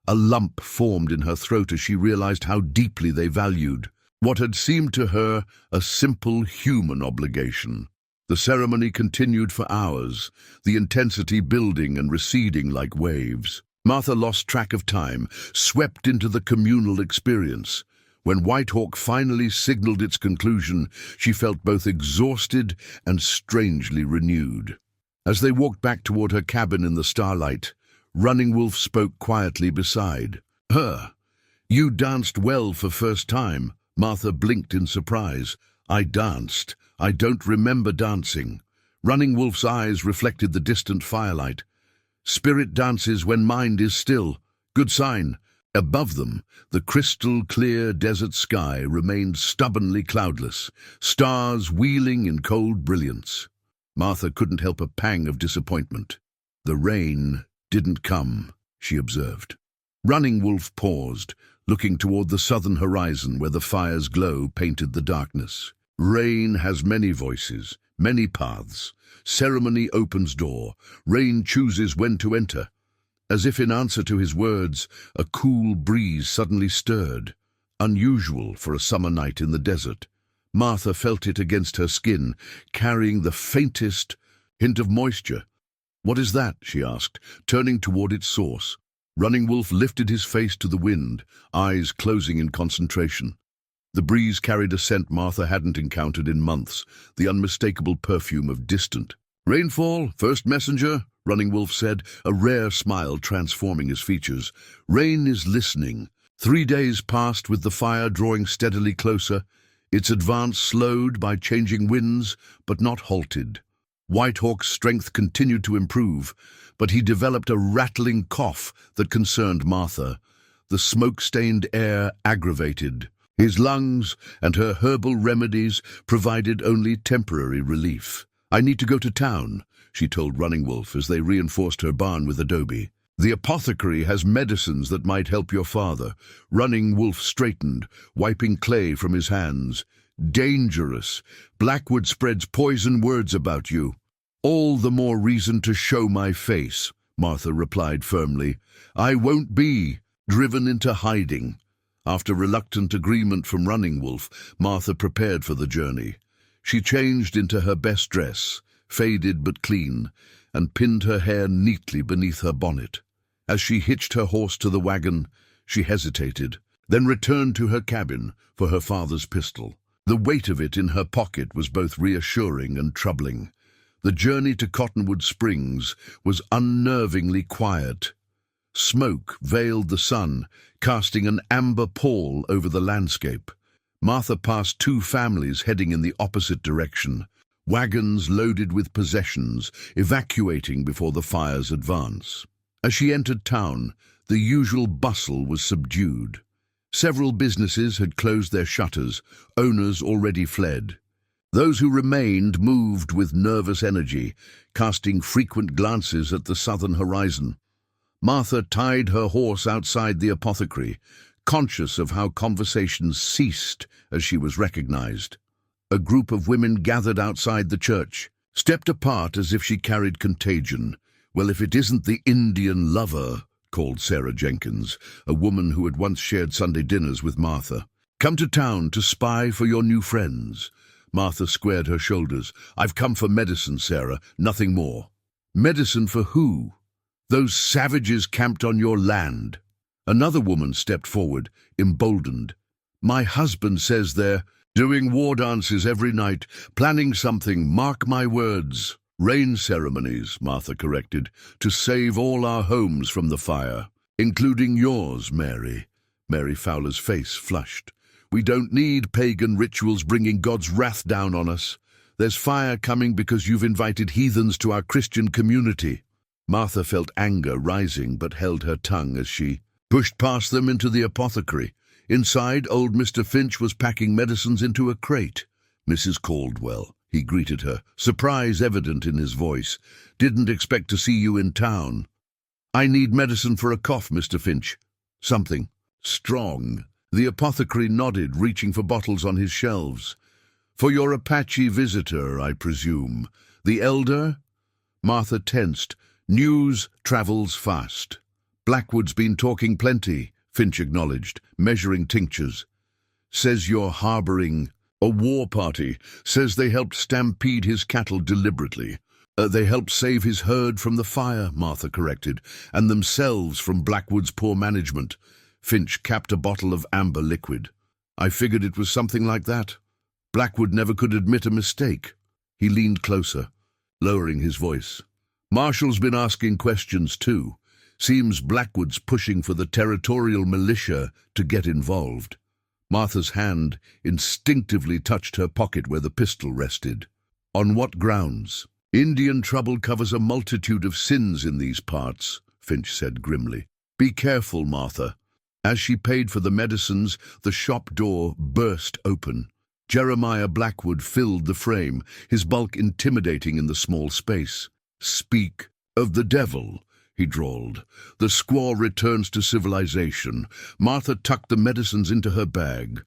A lump formed in her throat as she realized how deeply they valued what had seemed to her a simple human obligation. The ceremony continued for hours, the intensity building and receding like waves. Martha lost track of time, swept into the communal experience. When Whitehawk finally signaled its conclusion, she felt both exhausted and strangely renewed. As they walked back toward her cabin in the starlight, Running Wolf spoke quietly beside her. "You danced well for first time." Martha blinked in surprise. "I danced. I don't remember dancing." Running Wolf's eyes reflected the distant firelight. "Spirit dances when mind is still. Good sign." Above them, the crystal-clear desert sky remained stubbornly cloudless, stars wheeling in cold brilliance. Martha couldn't help a pang of disappointment. "The rain didn't come," she observed. Running Wolf paused, looking toward the southern horizon where the fire's glow painted the darkness. "Rain has many voices, many paths. Ceremony opens door. Rain chooses when to enter." As if in answer to his words, a cool breeze suddenly stirred, unusual for a summer night in the desert. Martha felt it against her skin, carrying the faintest hint of moisture. "What is that?" she asked, turning toward its source. Running Wolf lifted his face to the wind, eyes closing in concentration. The breeze carried a scent Martha hadn't encountered in months, the unmistakable perfume of distant rainfall. "First messenger," Running Wolf said, a rare smile transforming his features. "Rain is listening." 3 days passed with the fire drawing steadily closer, its advance slowed by changing winds, but not halted. Whitehawk's strength continued to improve, but he developed a rattling cough that concerned Martha. The smoke-stained air aggravated his lungs, and her herbal remedies provided only temporary relief. "I need to go to town," she told Running Wolf as they reinforced her barn with adobe. "The apothecary has medicines that might help your father." Running Wolf straightened, wiping clay from his hands. "Dangerous. Blackwood spreads poison words about you." "All the more reason to show my face," Martha replied firmly. "I won't be driven into hiding." After reluctant agreement from Running Wolf, Martha prepared for the journey. She changed into her best dress, faded but clean, and pinned her hair neatly beneath her bonnet. As she hitched her horse to the wagon, she hesitated, then returned to her cabin for her father's pistol. The weight of it in her pocket was both reassuring and troubling. The journey to Cottonwood Springs was unnervingly quiet. Smoke veiled the sun, casting an amber pall over the landscape. Martha passed 2 families heading in the opposite direction, wagons loaded with possessions, evacuating before the fire's advance. As she entered town, the usual bustle was subdued. Several businesses had closed their shutters, owners already fled. Those who remained moved with nervous energy, casting frequent glances at the southern horizon. Martha tied her horse outside the apothecary, conscious of how conversations ceased as she was recognized. A group of women gathered outside the church, stepped apart as if she carried contagion. "Well, if it isn't the Indian lover," called Sarah Jenkins, a woman who had once shared Sunday dinners with Martha. "Come to town to spy for your new friends." Martha squared her shoulders. "I've come for medicine, Sarah, nothing more." "Medicine for who?" "Those savages camped on your land." Another woman stepped forward, emboldened. "My husband says they're doing war dances every night, planning something, mark my words." "Rain ceremonies," Martha corrected, "to save all our homes from the fire, including yours, Mary." Mary Fowler's face flushed. "We don't need pagan rituals bringing God's wrath down on us. There's fire coming because you've invited heathens to our Christian community." Martha felt anger rising but held her tongue as she pushed past them into the apothecary. Inside, old Mr. Finch was packing medicines into a crate. "Mrs. Caldwell," he greeted her, surprise evident in his voice. "Didn't expect to see you in town." "I need medicine for a cough, Mr. Finch. Something strong." The apothecary nodded, reaching for bottles on his shelves. "For your Apache visitor, I presume. The elder?" Martha tensed. "News travels fast." "Blackwood's been talking plenty," Finch acknowledged, measuring tinctures. "Says you're harboring a war party. Says they helped stampede his cattle deliberately." They helped save his herd from the fire," Martha corrected, "and themselves from Blackwood's poor management." Finch capped a bottle of amber liquid. "I figured it was something like that. Blackwood never could admit a mistake." He leaned closer, lowering his voice. "Marshall's been asking questions too. Seems Blackwood's pushing for the territorial militia to get involved." Martha's hand instinctively touched her pocket where the pistol rested. "On what grounds?" "Indian trouble covers a multitude of sins in these parts," Finch said grimly. "Be careful, Martha." As she paid for the medicines, the shop door burst open. Jeremiah Blackwood filled the frame, his bulk intimidating in the small space. "Speak of the devil," he drawled. "The squaw returns to civilization." Martha tucked the medicines into her bag.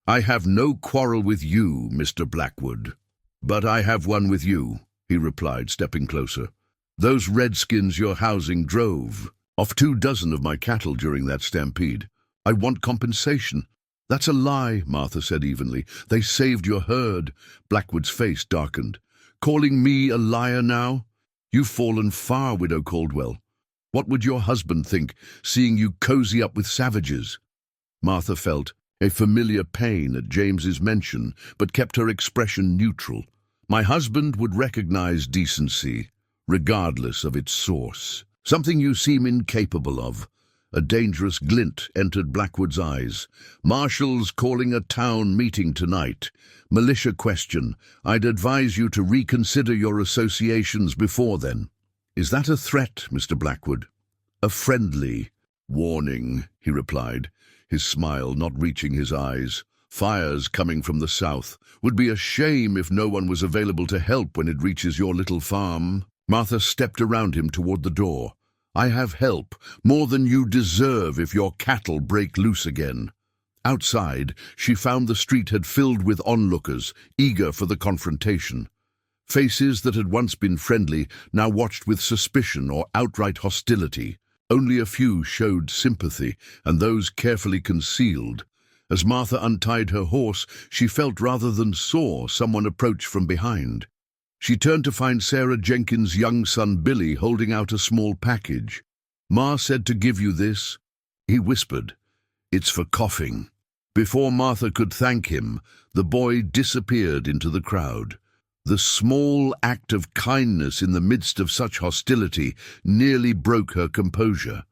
"I have no quarrel with you, Mr. Blackwood." "But I have one with you," he replied, stepping closer. "Those redskins you're housing drove off 24 of my cattle during that stampede. I want compensation." "That's a lie," Martha said evenly. "They saved your herd." Blackwood's face darkened. "Calling me a liar now? You've fallen far, Widow Caldwell. What would your husband think, seeing you cozy up with savages?" Martha felt a familiar pain at James's mention, but kept her expression neutral. "My husband would recognize decency, regardless of its source. Something you seem incapable of." A dangerous glint entered Blackwood's eyes. "Marshall's calling a town meeting tonight. Militia question. I'd advise you to reconsider your associations before then." "Is that a threat, Mr. Blackwood?" "A friendly warning," he replied, his smile not reaching his eyes. Fires coming from the south. Would be a shame if no one was available to help when it reaches your little farm. Martha stepped around him toward the door. I have help, more than you deserve if your cattle break loose again. Outside, she found the street had filled with onlookers, eager for the confrontation. Faces that had once been friendly now watched with suspicion or outright hostility. Only a few showed sympathy, and those carefully concealed. As Martha untied her horse, she felt rather than saw someone approach from behind. She turned to find Sarah Jenkins' young son Billy holding out a small package. "Ma said to give you this," he whispered. "It's for coughing." Before Martha could thank him, the boy disappeared into the crowd. The small act of kindness in the midst of such hostility nearly broke her composure.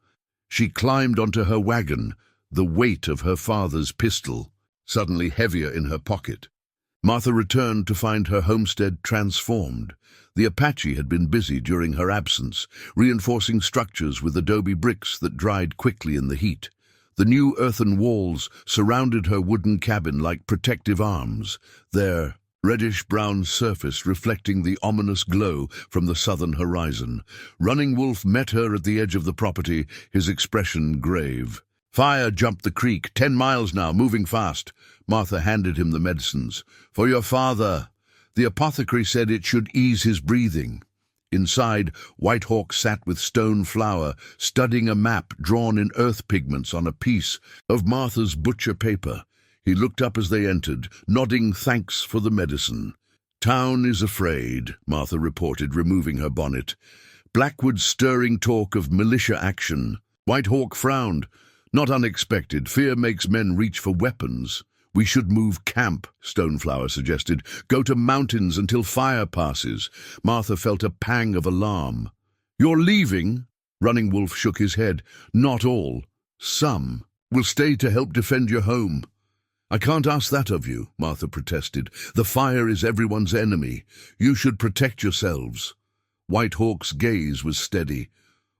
She climbed onto her wagon, the weight of her father's pistol suddenly heavier in her pocket. Martha returned to find her homestead transformed. The Apache had been busy during her absence, reinforcing structures with adobe bricks that dried quickly in the heat. The new earthen walls surrounded her wooden cabin like protective arms, their reddish-brown surface reflecting the ominous glow from the southern horizon. Running Wolf met her at the edge of the property, his expression grave. "Fire jumped the creek, 10 miles now, moving fast." Martha handed him the medicines. "For your father. The apothecary said it should ease his breathing." Inside, White Hawk sat with stone flour, studying a map drawn in earth pigments on a piece of Martha's butcher paper. He looked up as they entered, nodding thanks for the medicine. "Town is afraid," Martha reported, removing her bonnet. Blackwood's stirring talk of militia action. White Hawk frowned. "Not unexpected. Fear makes men reach for weapons." "We should move camp," Stoneflower suggested. "Go to mountains until fire passes." Martha felt a pang of alarm. "You're leaving?" Running Wolf shook his head. "Not all. Some will stay to help defend your home." "I can't ask that of you," Martha protested. "The fire is everyone's enemy. You should protect yourselves." White Hawk's gaze was steady.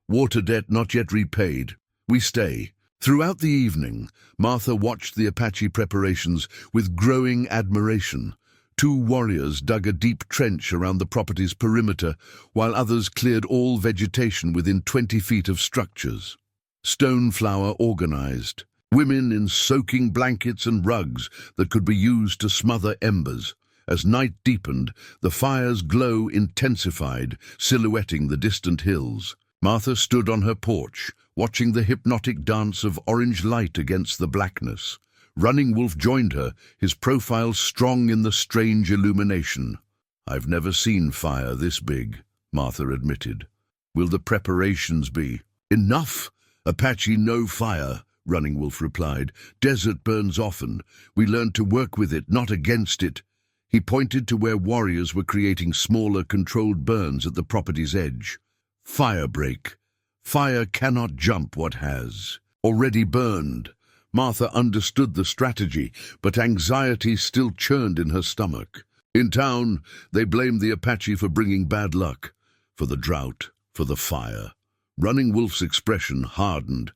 "Water debt not yet repaid. We stay." Throughout the evening, Martha watched the Apache preparations with growing admiration. 2 warriors dug a deep trench around the property's perimeter, while others cleared all vegetation within 20 feet of structures. Stoneflower organized. Women in soaking blankets and rugs that could be used to smother embers. As night deepened, the fire's glow intensified, silhouetting the distant hills. Martha stood on her porch, watching the hypnotic dance of orange light against the blackness. Running Wolf joined her, his profile strong in the strange illumination. "I've never seen fire this big," Martha admitted. "Will the preparations be?" "Enough! Apache no fire," Running Wolf replied. "Desert burns often. We learn to work with it, not against it." He pointed to where warriors were creating smaller, controlled burns at the property's edge. "Fire break. Fire cannot jump what has already burned." Martha understood the strategy, but anxiety still churned in her stomach. In town, they blamed the Apache for bringing bad luck, for the drought, for the fire. Running Wolf's expression hardened.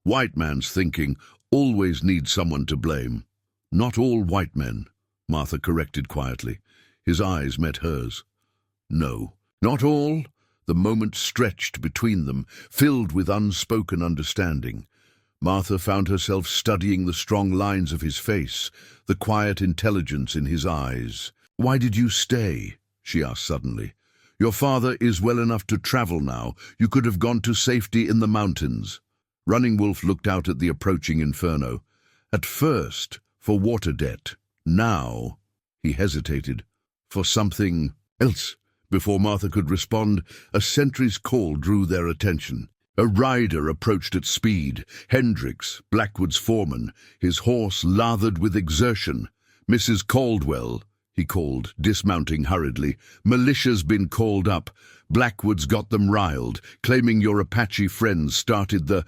White man's thinking always needs someone to blame. "Not all white men," Martha corrected quietly. His eyes met hers. "No, not all." The moment stretched between them, filled with unspoken understanding. Martha found herself studying the strong lines of his face, the quiet intelligence in his eyes. "Why did you stay?" she asked suddenly. "Your father is well enough to travel now. You could have gone to safety in the mountains." Running Wolf looked out at the approaching inferno. "At first, for water debt. Now," he hesitated, "for something else." Before Martha could respond, a sentry's call drew their attention. A rider approached at speed. Hendricks, Blackwood's foreman, his horse lathered with exertion. "Mrs. Caldwell," he called, dismounting hurriedly. "Militia's been called up. Blackwood's got them riled, claiming your Apache friends started the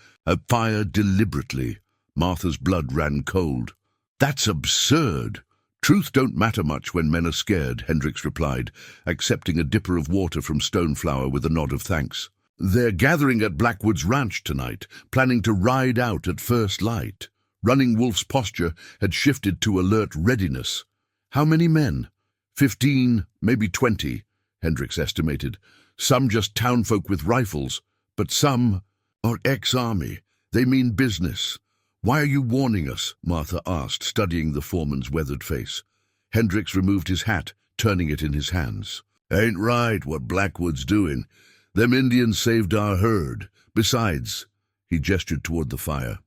fire deliberately." Martha's blood ran cold. "That's absurd." "Truth don't matter much when men are scared," Hendricks replied, accepting a dipper of water from Stoneflower with a nod of thanks. "They're gathering at Blackwood's ranch tonight, planning to ride out at first light." Running Wolf's posture had shifted to alert readiness. How many men? 15, maybe 20, Hendricks estimated. Some just townfolk with rifles, but some are ex-army. They mean business. Why are you warning us? Martha asked, studying the foreman's weathered face. Hendricks removed his hat, turning it in his hands. Ain't right what Blackwood's doing. Them Indians saved our herd. Besides, he gestured toward the fire,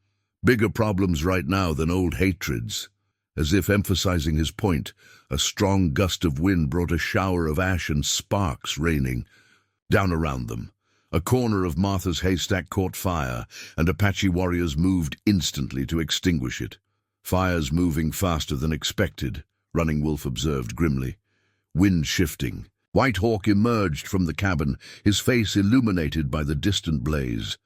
bigger problems right now than old hatreds. As if emphasizing his point, a strong gust of wind brought a shower of ash and sparks raining down around them. A corner of Martha's haystack caught fire, and Apache warriors moved instantly to extinguish it. Fires moving faster than expected, Running Wolf observed grimly. Wind shifting. White Hawk emerged from the cabin, his face illuminated by the distant blaze.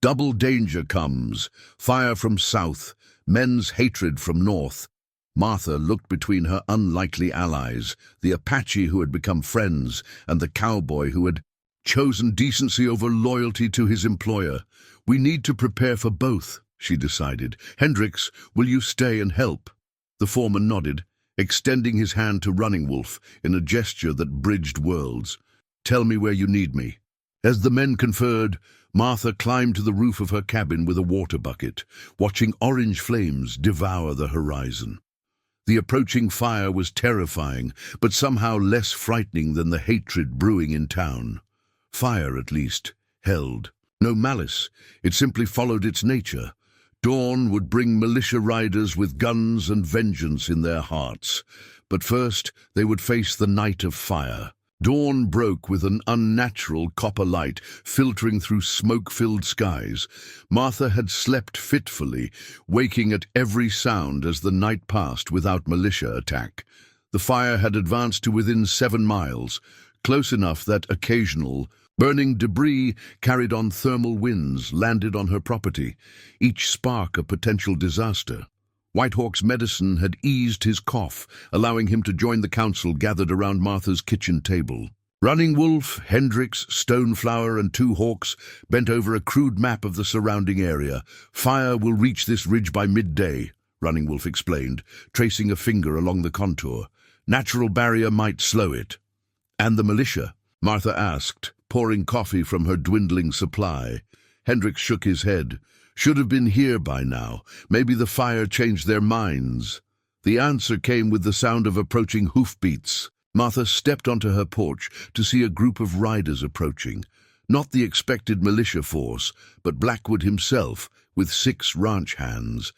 Double danger comes. Fire from south, men's hatred from north. Martha looked between her unlikely allies, the Apache who had become friends, and the cowboy who had chosen decency over loyalty to his employer. We need to prepare for both, she decided. Hendricks, will you stay and help? The foreman nodded, extending his hand to Running Wolf in a gesture that bridged worlds. Tell me where you need me. As the men conferred, Martha climbed to the roof of her cabin with a water bucket, watching orange flames devour the horizon. The approaching fire was terrifying, but somehow less frightening than the hatred brewing in town. Fire, at least, held no malice. It simply followed its nature. Dawn would bring militia riders with guns and vengeance in their hearts. But first, they would face the night of fire. Dawn broke with an unnatural copper light filtering through smoke-filled skies. Martha had slept fitfully, waking at every sound as the night passed without militia attack. The fire had advanced to within 7 miles, close enough that occasional burning debris carried on thermal winds landed on her property, each spark a potential disaster. White Hawk's medicine had eased his cough, allowing him to join the council gathered around Martha's kitchen table. Running Wolf, Hendricks, Stoneflower, and 2 Hawks bent over a crude map of the surrounding area. Fire will reach this ridge by midday, Running Wolf explained, tracing a finger along the contour. Natural barrier might slow it. And the militia? Martha asked, pouring coffee from her dwindling supply. Hendricks shook his head. Should have been here by now. Maybe the fire changed their minds. The answer came with the sound of approaching hoofbeats. Martha stepped onto her porch to see a group of riders approaching. Not the expected militia force, but Blackwood himself, with 6 ranch hands.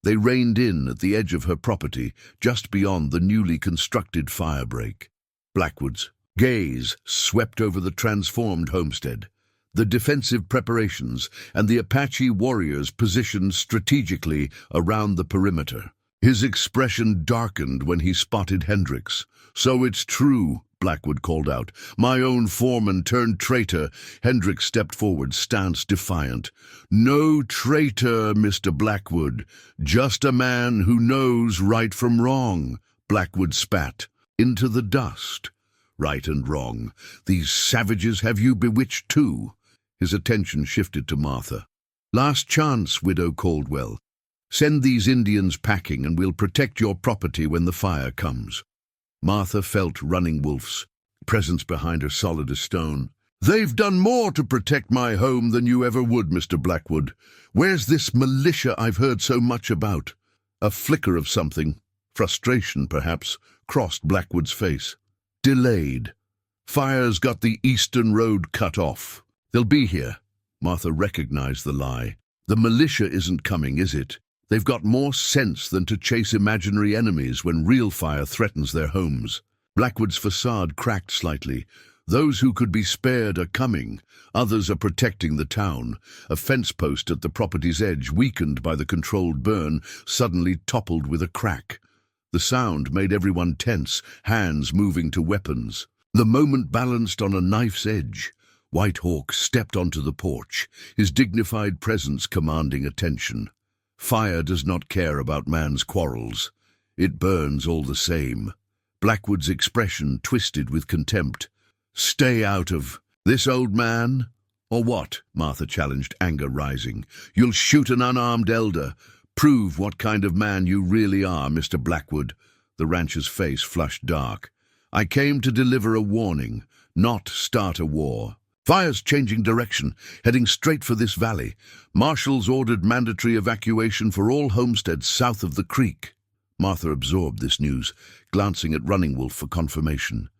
They reined in at the edge of her property, just beyond the newly constructed firebreak. Blackwood's gaze swept over the transformed homestead, the defensive preparations, and the Apache warriors positioned strategically around the perimeter. His expression darkened when he spotted Hendricks. "So it's true," Blackwood called out. "My own foreman turned traitor." Hendricks stepped forward, stance defiant. "No traitor, Mr. Blackwood. Just a man who knows right from wrong." Blackwood spat into the dust. "Right and wrong. These savages have you bewitched too." His attention shifted to Martha. "Last chance, Widow Caldwell. Send these Indians packing and we'll protect your property when the fire comes." Martha felt Running Wolf's presence behind her, solid as stone. "They've done more to protect my home than you ever would, Mr. Blackwood. Where's this militia I've heard so much about?" A flicker of something, frustration perhaps, crossed Blackwood's face. "Delayed. Fire's got the eastern road cut off. They'll be here." Martha recognized the lie. "The militia isn't coming, is it? They've got more sense than to chase imaginary enemies when real fire threatens their homes." Blackwood's facade cracked slightly. "Those who could be spared are coming. Others are protecting the town." A fence post at the property's edge, weakened by the controlled burn, suddenly toppled with a crack. The sound made everyone tense, hands moving to weapons. The moment balanced on a knife's edge. White Hawk stepped onto the porch, his dignified presence commanding attention. Fire does not care about man's quarrels. It burns all the same. Blackwood's expression twisted with contempt. "Stay out of this, old man." "Or what?" Martha challenged, anger rising. "You'll shoot an unarmed elder. Prove what kind of man you really are, Mr. Blackwood. The rancher's face flushed dark. I came to deliver a warning, not start a war. Fire's changing direction, heading straight for this valley. Marshals ordered mandatory evacuation for all homesteads south of the creek. Martha absorbed this news, glancing at Running Wolf for confirmation.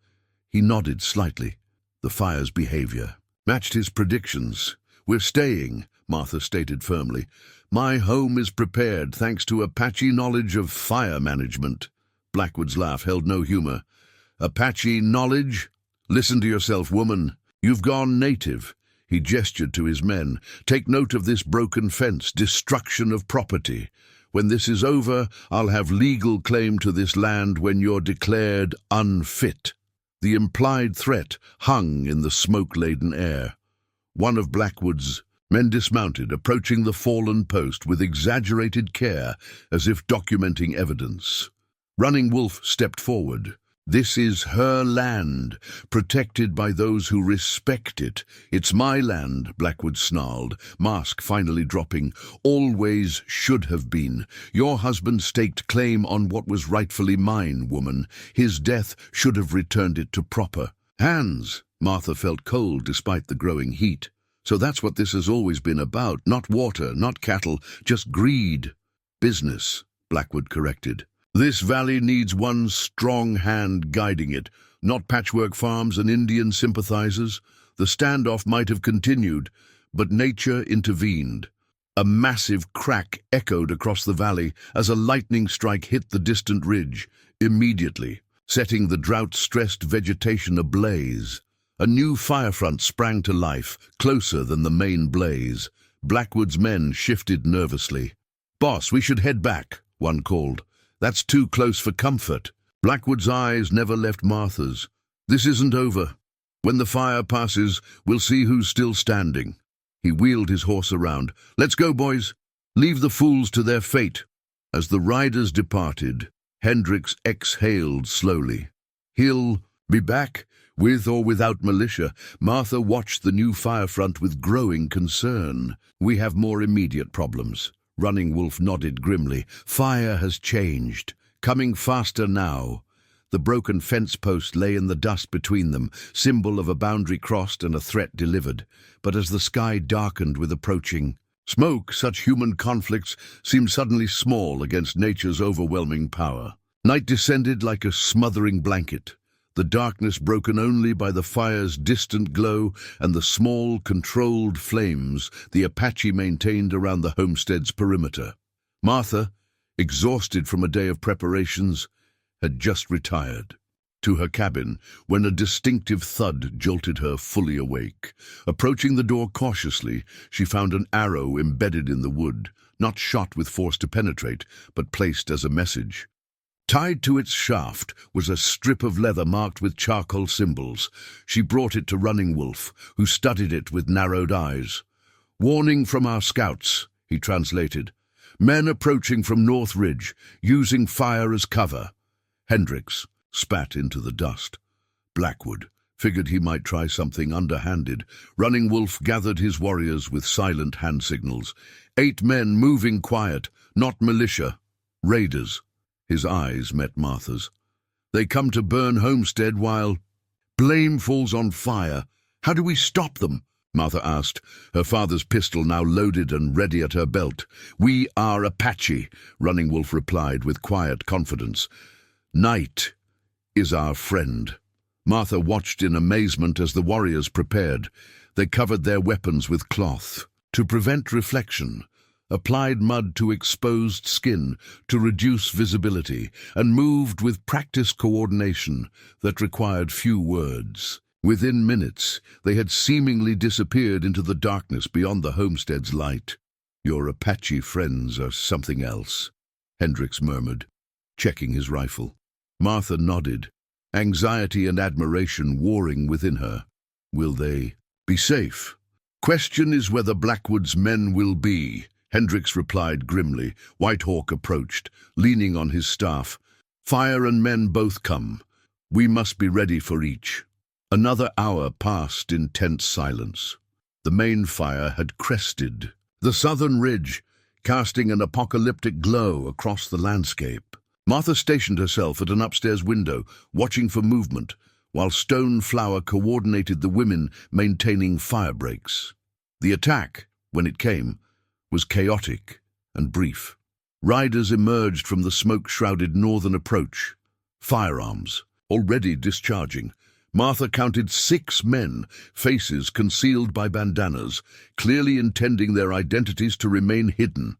He nodded slightly. The fire's behavior matched his predictions. We're staying, Martha stated firmly. My home is prepared thanks to Apache knowledge of fire management. Blackwood's laugh held no humor. Apache knowledge? Listen to yourself, woman. You've gone native. He gestured to his men. Take note of this broken fence, destruction of property. When this is over, I'll have legal claim to this land when you're declared unfit. The implied threat hung in the smoke-laden air. One of Blackwood's men dismounted, approaching the fallen post with exaggerated care, as if documenting evidence. Running Wolf stepped forward. This is her land, protected by those who respect it. It's my land, Blackwood snarled, mask finally dropping. Always should have been. Your husband staked claim on what was rightfully mine, woman. His death should have returned it to proper hands. Martha felt cold despite the growing heat. So that's what this has always been about. Not water, not cattle, just greed. Business, Blackwood corrected. This valley needs one strong hand guiding it, not patchwork farms and Indian sympathizers. The standoff might have continued, but nature intervened. A massive crack echoed across the valley as a lightning strike hit the distant ridge, immediately, setting the drought-stressed vegetation ablaze. A new firefront sprang to life, closer than the main blaze. Blackwood's men shifted nervously. "Boss, we should head back," one called. "That's too close for comfort." Blackwood's eyes never left Martha's. "This isn't over. When the fire passes, we'll see who's still standing." He wheeled his horse around. "Let's go, boys. Leave the fools to their fate." As the riders departed, Hendricks exhaled slowly. "He'll be back, with or without militia." Martha watched the new firefront with growing concern. "We have more immediate problems." Running Wolf nodded grimly. "Fire has changed. Coming faster now." The broken fence post lay in the dust between them, symbol of a boundary crossed and a threat delivered. But as the sky darkened with approaching smoke, such human conflicts seemed suddenly small against nature's overwhelming power. Night descended like a smothering blanket, the darkness broken only by the fire's distant glow and the small, controlled flames the Apache maintained around the homestead's perimeter. Martha, exhausted from a day of preparations, had just retired to her cabin when a distinctive thud jolted her fully awake. Approaching the door cautiously, she found an arrow embedded in the wood, not shot with force to penetrate, but placed as a message. Tied to its shaft was a strip of leather marked with charcoal symbols. She brought it to Running Wolf, who studied it with narrowed eyes. "Warning from our scouts," he translated. "Men approaching from North Ridge, using fire as cover." Hendricks spat into the dust. Blackwood figured he might try something underhanded. Running Wolf gathered his warriors with silent hand signals. 8 men moving quiet, not militia. Raiders. His eyes met Martha's. "They come to burn Homestead while blame falls on fire. How do we stop them?" Martha asked, her father's pistol now loaded and ready at her belt. "We are Apache," Running Wolf replied with quiet confidence. "Night is our friend." Martha watched in amazement as the warriors prepared. They covered their weapons with cloth to prevent reflection, applied mud to exposed skin to reduce visibility, and moved with practiced coordination that required few words. Within minutes, they had seemingly disappeared into the darkness beyond the homestead's light. "Your Apache friends are something else," Hendricks murmured, checking his rifle. Martha nodded, anxiety and admiration warring within her. "Will they be safe?" "Question is whether Blackwood's men will be," Hendricks replied grimly. Whitehawk approached, leaning on his staff. "Fire and men both come. We must be ready for each." Another hour passed in tense silence. The main fire had crested the southern ridge, casting an apocalyptic glow across the landscape. Martha stationed herself at an upstairs window, watching for movement, while Stone Flower coordinated the women maintaining fire breaks. The attack, when it came, was chaotic and brief. Riders emerged from the smoke-shrouded northern approach, firearms already discharging. Martha counted 6 men, faces concealed by bandanas, clearly intending their identities to remain hidden.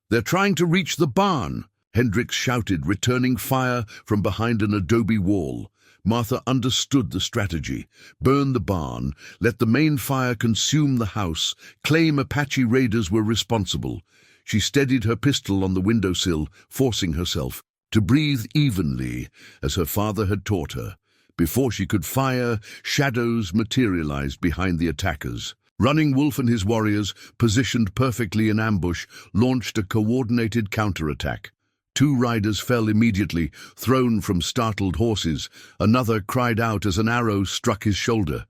"They're trying to reach the barn," Hendricks shouted, returning fire from behind an adobe wall. Martha understood the strategy. Burn the barn, let the main fire consume the house, claim Apache raiders were responsible. She steadied her pistol on the windowsill, forcing herself to breathe evenly, as her father had taught her. Before she could fire, shadows materialized behind the attackers. Running Wolf and his warriors, positioned perfectly in ambush, launched a coordinated counterattack. 2 riders fell immediately, thrown from startled horses. Another cried out as an arrow struck his shoulder.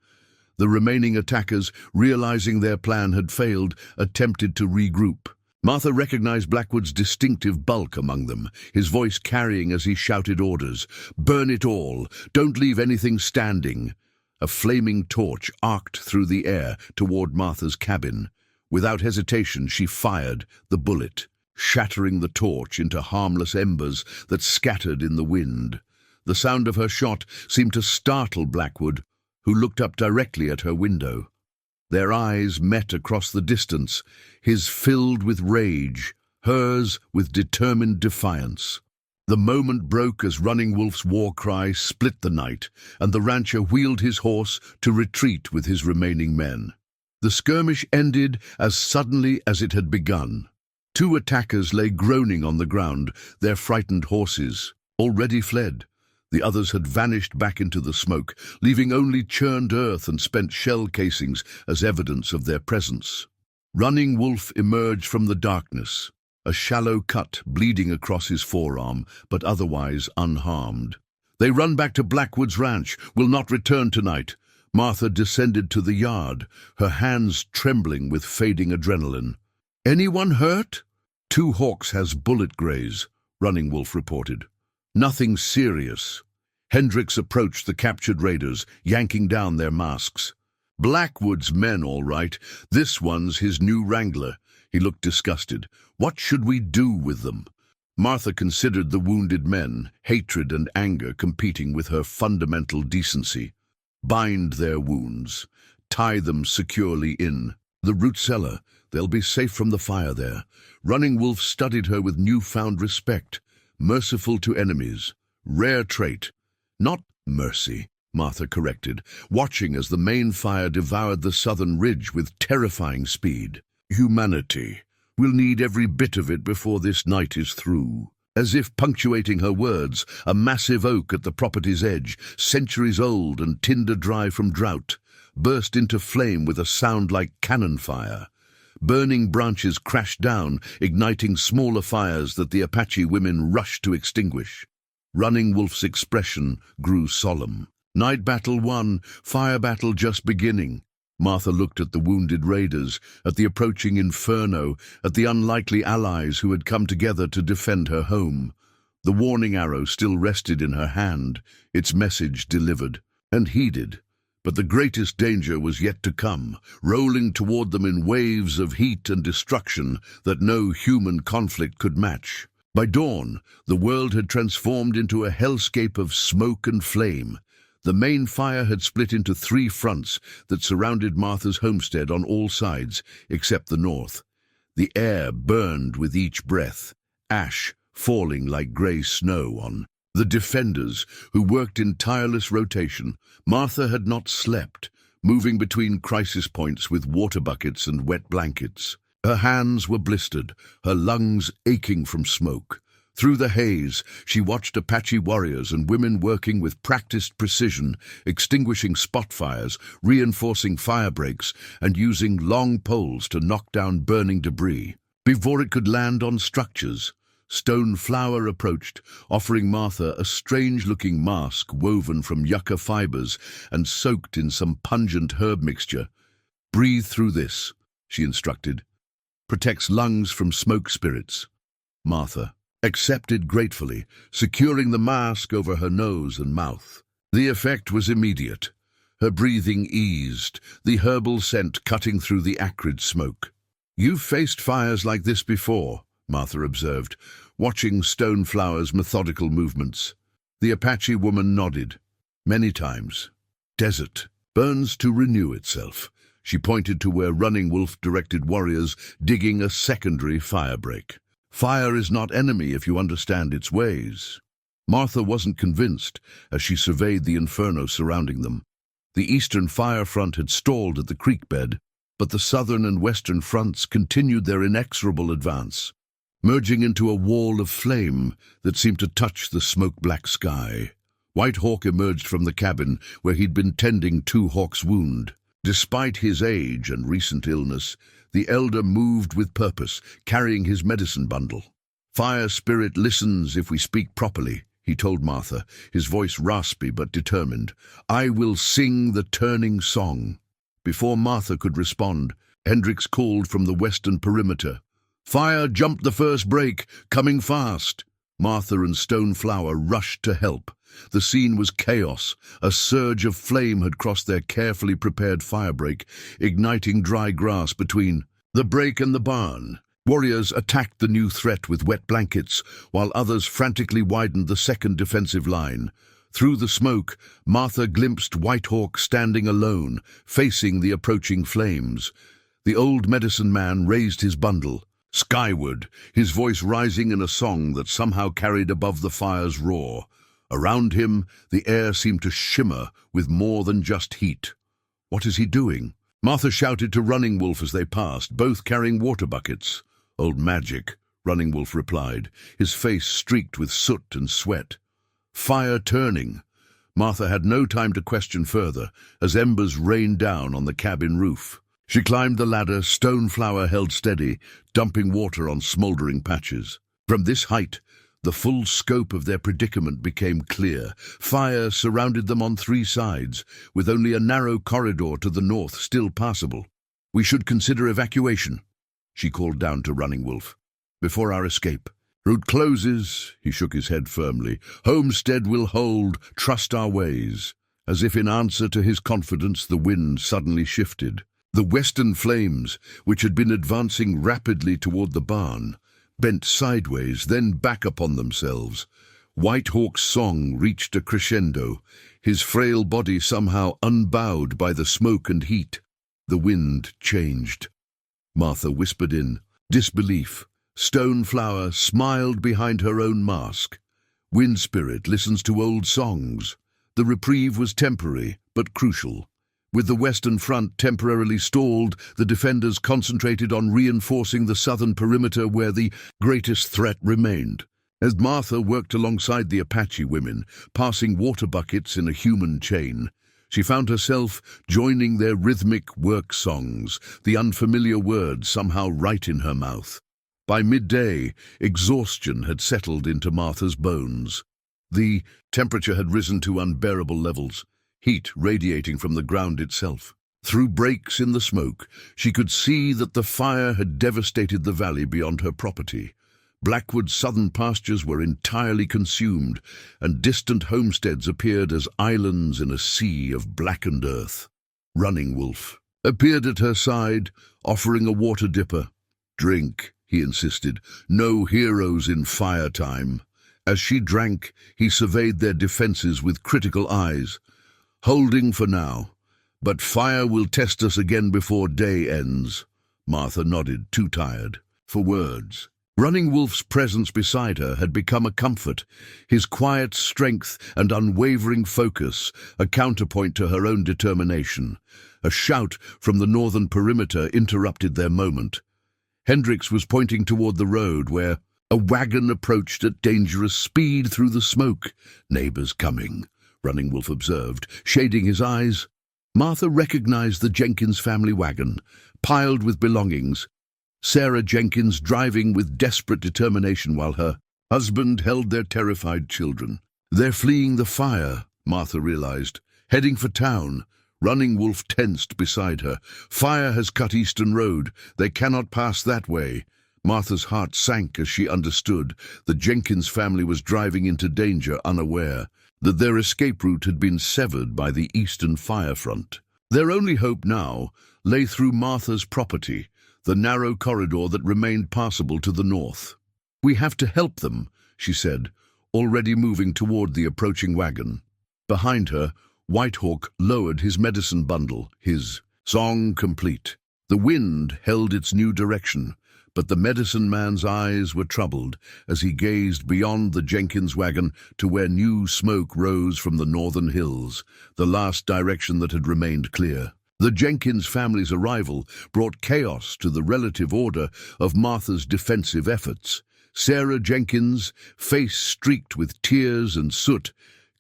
The remaining attackers, realizing their plan had failed, attempted to regroup. Martha recognized Blackwood's distinctive bulk among them, his voice carrying as he shouted orders. "Burn it all! Don't leave anything standing!" A flaming torch arced through the air toward Martha's cabin. Without hesitation, she fired the bullet, shattering the torch into harmless embers that scattered in the wind. The sound of her shot seemed to startle Blackwood, who looked up directly at her window. Their eyes met across the distance, his filled with rage, hers with determined defiance. The moment broke as Running Wolf's war cry split the night, and the rancher wheeled his horse to retreat with his remaining men. The skirmish ended as suddenly as it had begun. 2 attackers lay groaning on the ground, their frightened horses already fled. The others had vanished back into the smoke, leaving only churned earth and spent shell casings as evidence of their presence. Running Wolf emerged from the darkness, a shallow cut bleeding across his forearm, but otherwise unharmed. "They run back to Blackwood's ranch, will not return tonight." Martha descended to the yard, her hands trembling with fading adrenaline. "Anyone hurt?" "2 hawks has bullet graze," Running Wolf reported. "Nothing serious." Hendricks approached the captured raiders, yanking down their masks. "Blackwood's men, all right. This one's his new wrangler." He looked disgusted. "What should we do with them?" Martha considered the wounded men, hatred and anger competing with her fundamental decency. Bind their wounds. Tie them securely in the root cellar. They'll be safe from the fire there. Running Wolf studied her with newfound respect. Merciful to enemies. Rare trait. "Not mercy," Martha corrected, watching as the main fire devoured the southern ridge with terrifying speed. "Humanity. We'll need every bit of it before this night is through." As if punctuating her words, a massive oak at the property's edge, centuries old and tinder dry from drought, burst into flame with a sound like cannon fire. Burning branches crashed down, igniting smaller fires that the Apache women rushed to extinguish. Running Wolf's expression grew solemn. "Night battle won, fire battle just beginning." Martha looked at the wounded raiders, at the approaching inferno, at the unlikely allies who had come together to defend her home. The warning arrow still rested in her hand, its message delivered and heeded. But the greatest danger was yet to come, rolling toward them in waves of heat and destruction that no human conflict could match. By dawn, the world had transformed into a hellscape of smoke and flame. The main fire had split into 3 fronts that surrounded Martha's homestead on all sides, except the north. The air burned with each breath, ash falling like grey snow on the defenders, who worked in tireless rotation. Martha had not slept, moving between crisis points with water buckets and wet blankets. Her hands were blistered, her lungs aching from smoke. Through the haze, she watched Apache warriors and women working with practiced precision, extinguishing spot fires, reinforcing fire breaks, and using long poles to knock down burning debris. Before it could land on structures, Stone Flower approached, offering Martha a strange-looking mask woven from yucca fibers and soaked in some pungent herb mixture. "Breathe through this," she instructed. protects lungs from smoke spirits. Martha accepted gratefully, securing the mask over her nose and mouth. The effect was immediate. Her breathing eased, the herbal scent cutting through the acrid smoke. "You've faced fires like this before," Martha observed, watching Stoneflower's methodical movements. The Apache woman nodded. "Many times. Desert burns to renew itself." She pointed to where Running Wolf directed warriors digging a secondary firebreak. "Fire is not enemy if you understand its ways." Martha wasn't convinced as she surveyed the inferno surrounding them. The eastern fire front had stalled at the creek bed, but the southern and western fronts continued their inexorable advance, merging into a wall of flame that seemed to touch the smoke-black sky. White Hawk emerged from the cabin where he'd been tending Two Hawk's wound. Despite his age and recent illness, the elder moved with purpose, carrying his medicine bundle. "Fire spirit listens if we speak properly," he told Martha, his voice raspy but determined. "I will sing the turning song." Before Martha could respond, Hendricks called from the western perimeter. "Fire jumped the first break, coming fast." Martha and Stoneflower rushed to help. The scene was chaos. A surge of flame had crossed their carefully prepared firebreak, igniting dry grass between the break and the barn. Warriors attacked the new threat with wet blankets, while others frantically widened the second defensive line. Through the smoke, Martha glimpsed White Hawk standing alone, facing the approaching flames. The old medicine man raised his bundle, skyward, his voice rising in a song that somehow carried above the fire's roar. Around him, the air seemed to shimmer with more than just heat. "What is he doing?" Martha shouted to Running Wolf as they passed, both carrying water buckets. "Old magic," Running Wolf replied, his face streaked with soot and sweat. "Fire turning." Martha had no time to question further, as embers rained down on the cabin roof. She climbed the ladder, Stoneflower held steady, dumping water on smoldering patches. From this height, the full scope of their predicament became clear. Fire surrounded them on three sides, with only a narrow corridor to the north still passable. "We should consider evacuation," she called down to Running Wolf, "before our escape." "Route closes," he shook his head firmly. "Homestead will hold, trust our ways." As if in answer to his confidence, the wind suddenly shifted. The western flames, which had been advancing rapidly toward the barn, bent sideways, then back upon themselves. White Hawk's song reached a crescendo, his frail body somehow unbowed by the smoke and heat. The wind changed. Martha whispered in disbelief. Stoneflower smiled behind her own mask. "Wind spirit listens to old songs." The reprieve was temporary, but crucial. With the western front temporarily stalled, the defenders concentrated on reinforcing the southern perimeter where the greatest threat remained. As Martha worked alongside the Apache women, passing water buckets in a human chain, she found herself joining their rhythmic work songs, the unfamiliar words somehow right in her mouth. By midday, exhaustion had settled into Martha's bones. The temperature had risen to unbearable levels, heat radiating from the ground itself. Through breaks in the smoke, she could see that the fire had devastated the valley beyond her property. Blackwood's southern pastures were entirely consumed, and distant homesteads appeared as islands in a sea of blackened earth. Running Wolf appeared at her side, offering a water dipper. "Drink," he insisted. "No heroes in fire time." As she drank, he surveyed their defenses with critical eyes. "Holding for now, but fire will test us again before day ends." Martha nodded, too tired for words. Running Wolf's presence beside her had become a comfort, his quiet strength and unwavering focus a counterpoint to her own determination. A shout from the northern perimeter interrupted their moment. Hendricks was pointing toward the road where a wagon approached at dangerous speed through the smoke. "Neighbors coming," Running Wolf observed, shading his eyes. Martha recognized the Jenkins family wagon, piled with belongings. Sarah Jenkins driving with desperate determination while her husband held their terrified children. "They're fleeing the fire," Martha realized, "heading for town." Running Wolf tensed beside her. "Fire has cut Eastern Road. They cannot pass that way." Martha's heart sank as she understood. The Jenkins family was driving into danger unaware that their escape route had been severed by the eastern fire front. Their only hope now lay through Martha's property, the narrow corridor that remained passable to the north. "We have to help them," she said, already moving toward the approaching wagon. Behind her, Whitehawk lowered his medicine bundle, his song complete. The wind held its new direction, but the medicine man's eyes were troubled as he gazed beyond the Jenkins wagon to where new smoke rose from the northern hills, the last direction that had remained clear. The Jenkins family's arrival brought chaos to the relative order of Martha's defensive efforts. Sarah Jenkins, face streaked with tears and soot,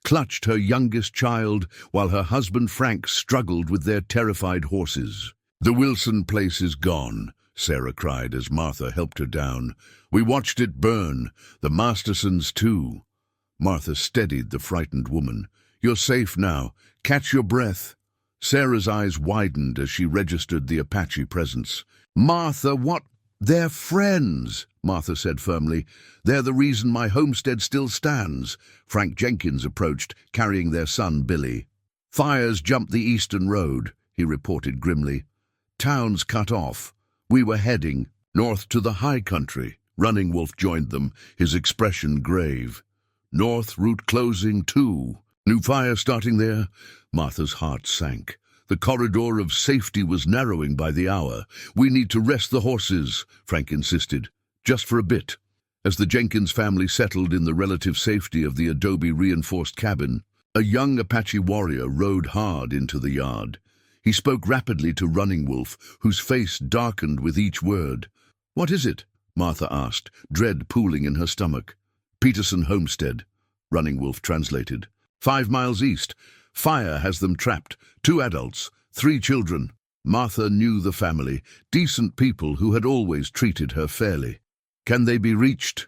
clutched her youngest child while her husband Frank struggled with their terrified horses. "The Wilson place is gone," Sarah cried as Martha helped her down. "We watched it burn, the Mastersons too." Martha steadied the frightened woman. "You're safe now. Catch your breath." Sarah's eyes widened as she registered the Apache presence. "Martha, what? They're friends," Martha said firmly. "They're the reason my homestead still stands." Frank Jenkins approached, carrying their son Billy. "Fires jumped the eastern road," he reported grimly. "Town's cut off. We were heading north to the high country." Running Wolf joined them, his expression grave. "North route closing too. New fire starting there?" Martha's heart sank. The corridor of safety was narrowing by the hour. "We need to rest the horses," Frank insisted, "just for a bit." As the Jenkins family settled in the relative safety of the adobe-reinforced cabin, a young Apache warrior rode hard into the yard. He spoke rapidly to Running Wolf, whose face darkened with each word. "What is it?" Martha asked, dread pooling in her stomach. "Peterson homestead," Running Wolf translated. 5 miles east. Fire has them trapped. 2 adults, 3 children." Martha knew the family, decent people who had always treated her fairly. "Can they be reached?"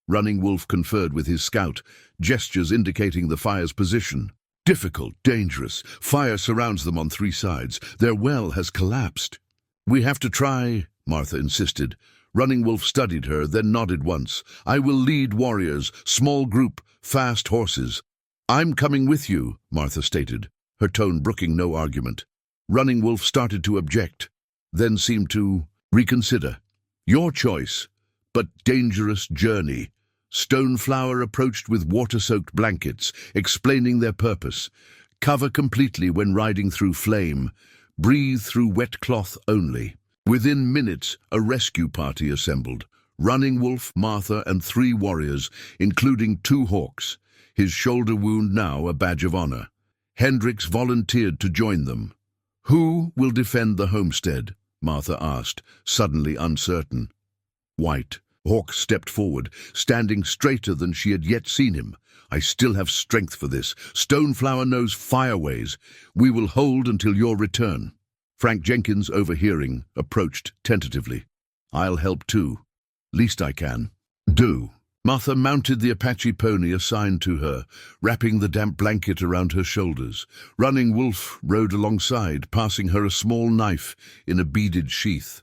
Running Wolf conferred with his scout, gestures indicating the fire's position. "Difficult, dangerous. Fire surrounds them on 3 sides. Their well has collapsed." "We have to try," Martha insisted. Running Wolf studied her, then nodded once. "I will lead warriors, small group, fast horses." "I'm coming with you," Martha stated, her tone brooking no argument. Running Wolf started to object, then seemed to reconsider. "Your choice, but dangerous journey." Stoneflower approached with water-soaked blankets, explaining their purpose. "Cover completely when riding through flame. Breathe through wet cloth only." Within minutes, a rescue party assembled. Running Wolf, Martha, and 3 warriors, including 2 hawks, his shoulder wound now a badge of honor. Hendricks volunteered to join them. "Who will defend the homestead?" Martha asked, suddenly uncertain. White. Hawk stepped forward, standing straighter than she had yet seen him. "I still have strength for this. Stoneflower knows fireways. We will hold until your return." Frank Jenkins, overhearing, approached tentatively. "I'll help too. Least I can." "Do." Martha mounted the Apache pony assigned to her, wrapping the damp blanket around her shoulders. Running Wolf rode alongside, passing her a small knife in a beaded sheath.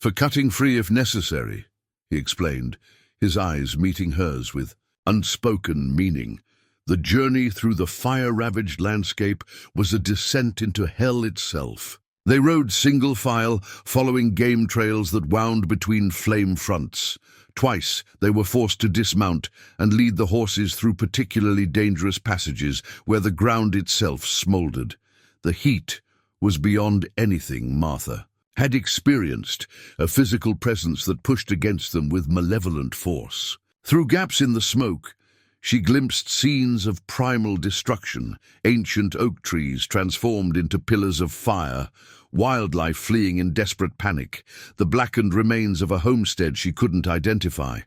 "For cutting free if necessary," he explained, his eyes meeting hers with unspoken meaning. The journey through the fire-ravaged landscape was a descent into hell itself. They rode single file, following game trails that wound between flame fronts. Twice they were forced to dismount and lead the horses through particularly dangerous passages where the ground itself smoldered. The heat was beyond anything Martha had experienced, a physical presence that pushed against them with malevolent force. Through gaps in the smoke, she glimpsed scenes of primal destruction, ancient oak trees transformed into pillars of fire, wildlife fleeing in desperate panic, the blackened remains of a homestead she couldn't identify.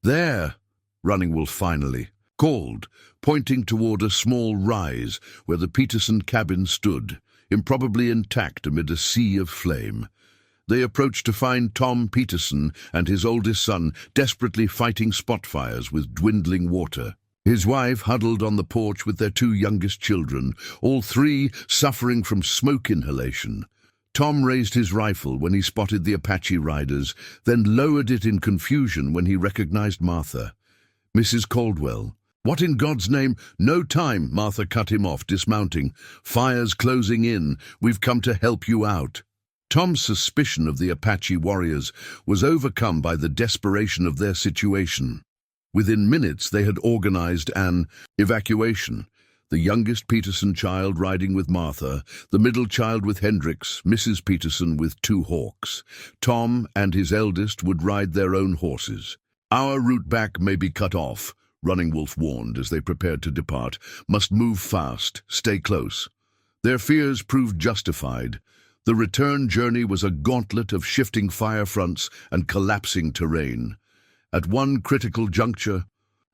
"There," Running Wolf finally called, pointing toward a small rise where the Peterson cabin stood, improbably intact amid a sea of flame. They approached to find Tom Peterson and his oldest son desperately fighting spot fires with dwindling water. His wife huddled on the porch with their two youngest children, all three suffering from smoke inhalation. Tom raised his rifle when he spotted the Apache riders, then lowered it in confusion when he recognized Martha. "Mrs. Caldwell." "What in God's name?" "No time," Martha cut him off, dismounting. "Fire's closing in. We've come to help you out." Tom's suspicion of the Apache warriors was overcome by the desperation of their situation. Within minutes, they had organized an evacuation. The youngest Peterson child riding with Martha, the middle child with Hendricks, Mrs. Peterson with two hawks. Tom and his eldest would ride their own horses. "Our route back may be cut off," Running Wolf warned as they prepared to depart. "Must move fast, stay close." Their fears proved justified. The return journey was a gauntlet of shifting fire fronts and collapsing terrain. At one critical juncture,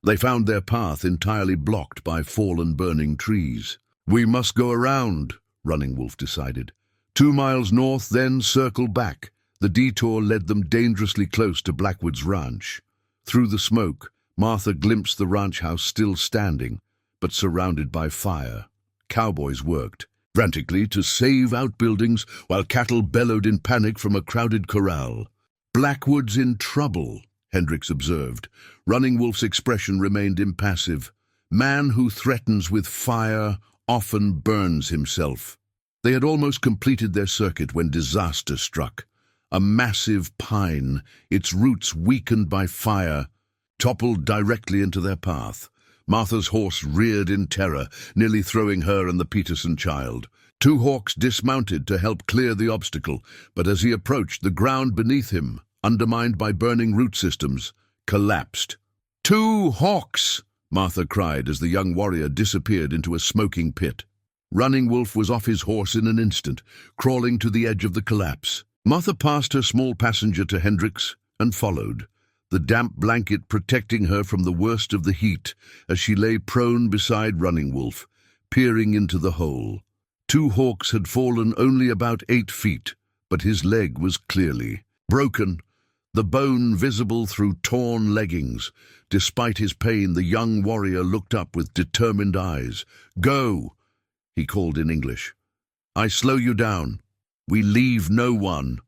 they found their path entirely blocked by fallen burning trees. "We must go around," Running Wolf decided. 2 miles north, then circle back. The detour led them dangerously close to Blackwood's ranch. Through the smoke, Martha glimpsed the ranch house still standing, but surrounded by fire. Cowboys worked frantically to save outbuildings while cattle bellowed in panic from a crowded corral. "Blackwood's in trouble," Hendricks observed. Running Wolf's expression remained impassive. "Man who threatens with fire often burns himself." They had almost completed their circuit when disaster struck. A massive pine, its roots weakened by fire, toppled directly into their path. Martha's horse reared in terror, nearly throwing her and the Peterson child. Two hawks dismounted to help clear the obstacle, but as he approached, the ground beneath him, undermined by burning root systems, collapsed. "Two hawks!" Martha cried as the young warrior disappeared into a smoking pit. Running Wolf was off his horse in an instant, crawling to the edge of the collapse. Martha passed her small passenger to Hendricks and followed, the damp blanket protecting her from the worst of the heat as she lay prone beside Running Wolf, peering into the hole. Two hawks had fallen only about 8 feet, but his leg was clearly broken, the bone visible through torn leggings. Despite his pain, the young warrior looked up with determined eyes. "Go," he called in English. "I slow you down. We leave no one."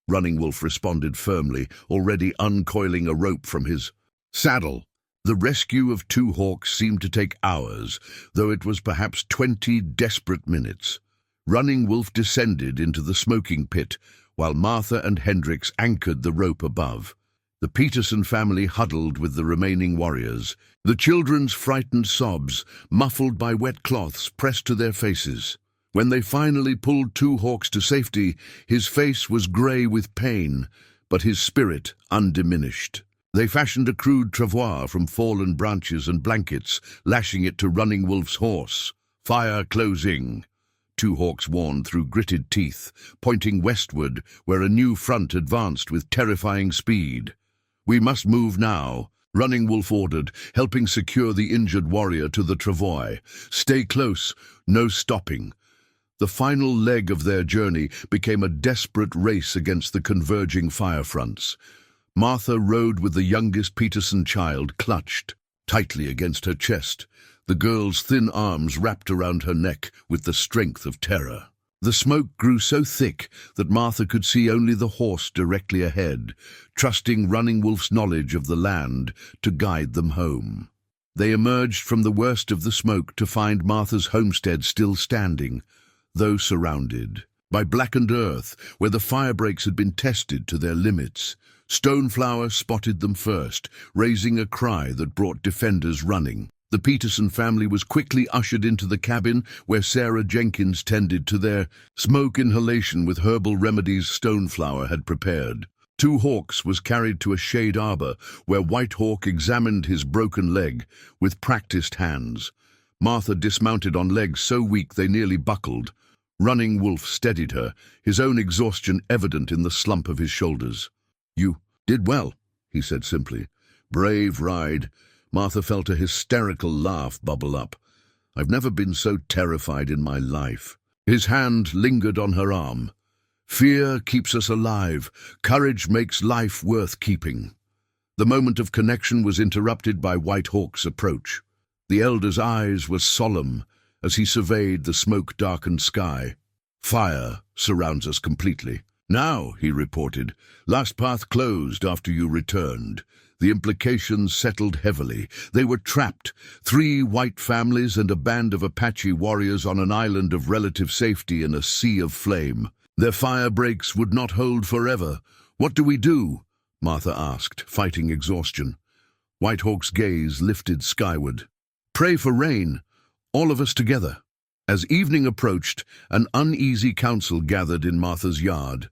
Running Wolf responded firmly, already uncoiling a rope from his saddle. The rescue of two hawks seemed to take hours, though it was perhaps 20 desperate minutes. Running Wolf descended into the smoking pit, while Martha and Hendricks anchored the rope above. The Peterson family huddled with the remaining warriors, the children's frightened sobs, muffled by wet cloths, pressed to their faces. When they finally pulled Two Hawks to safety, his face was grey with pain, but his spirit undiminished. They fashioned a crude travois from fallen branches and blankets, lashing it to Running Wolf's horse. "Fire closing," Two Hawks warned through gritted teeth, pointing westward, where a new front advanced with terrifying speed. "We must move now," Running Wolf ordered, helping secure the injured warrior to the travois. "Stay close, no stopping." The final leg of their journey became a desperate race against the converging fire fronts. Martha rode with the youngest Peterson child clutched tightly against her chest, the girl's thin arms wrapped around her neck with the strength of terror. The smoke grew so thick that Martha could see only the horse directly ahead, trusting Running Wolf's knowledge of the land to guide them home. They emerged from the worst of the smoke to find Martha's homestead still standing, though surrounded by blackened earth where the firebreaks had been tested to their limits. Stoneflower spotted them first, raising a cry that brought defenders running. The Peterson family was quickly ushered into the cabin where Sarah Jenkins tended to their smoke inhalation with herbal remedies Stoneflower had prepared. Two Hawks was carried to a shade arbor where White Hawk examined his broken leg with practiced hands. Martha dismounted on legs so weak they nearly buckled. Running Wolf steadied her, his own exhaustion evident in the slump of his shoulders. "You did well," he said simply. "Brave ride." Martha felt a hysterical laugh bubble up. "I've never been so terrified in my life." His hand lingered on her arm. "Fear keeps us alive. Courage makes life worth keeping." The moment of connection was interrupted by White Hawk's approach. The elder's eyes were solemn as he surveyed the smoke-darkened sky. "Fire surrounds us completely. Now," he reported, "last path closed after you returned." The implications settled heavily. They were trapped, 3 white families and a band of Apache warriors on an island of relative safety in a sea of flame. Their fire breaks would not hold forever. "What do we do?" Martha asked, fighting exhaustion. Whitehawk's gaze lifted skyward. "Pray for rain, all of us together." As evening approached, an uneasy council gathered in Martha's yard.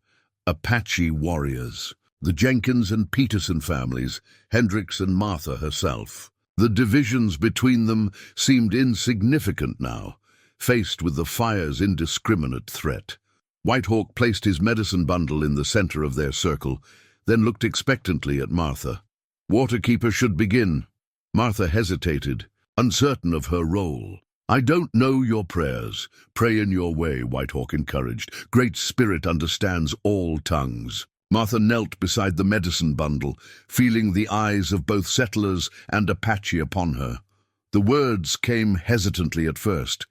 Apache warriors. The Jenkins and Peterson families, Hendricks and Martha herself. The divisions between them seemed insignificant now, faced with the fire's indiscriminate threat. Whitehawk placed his medicine bundle in the center of their circle, then looked expectantly at Martha. "Waterkeeper should begin." Martha hesitated, uncertain of her role. "I don't know your prayers. Pray in your way," Whitehawk encouraged. "Great Spirit understands all tongues." Martha knelt beside the medicine bundle, feeling the eyes of both settlers and Apache upon her. The words came hesitantly at first,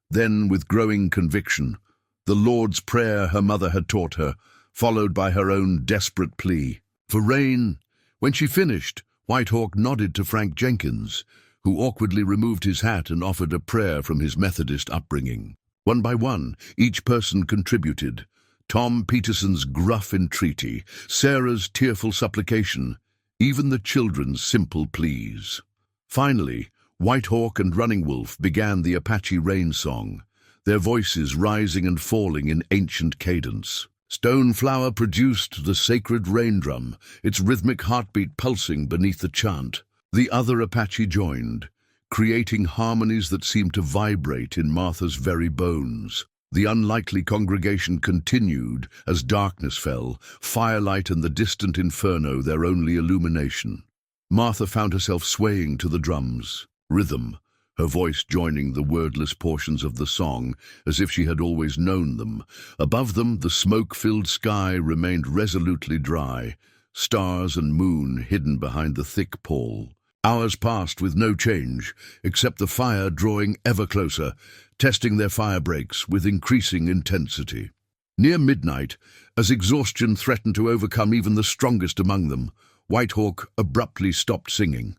then with growing conviction. The Lord's Prayer her mother had taught her, followed by her own desperate plea. For rain. When she finished, Whitehawk nodded to Frank Jenkins, who awkwardly removed his hat and offered a prayer from his Methodist upbringing. One by one, each person contributed. Tom Peterson's gruff entreaty, Sarah's tearful supplication, even the children's simple pleas. Finally, Whitehawk and Running Wolf began the Apache rain song, their voices rising and falling in ancient cadence. Stoneflower produced the sacred rain drum, its rhythmic heartbeat pulsing beneath the chant. The other Apache joined, creating harmonies that seemed to vibrate in Martha's very bones. The unlikely congregation continued as darkness fell, firelight and the distant inferno their only illumination. Martha found herself swaying to the drums, rhythm, her voice joining the wordless portions of the song as if she had always known them. Above them, the smoke-filled sky remained resolutely dry, stars and moon hidden behind the thick pall. Hours passed with no change, except the fire drawing ever closer, testing their fire breaks with increasing intensity. Near midnight, as exhaustion threatened to overcome even the strongest among them, Whitehawk abruptly stopped singing.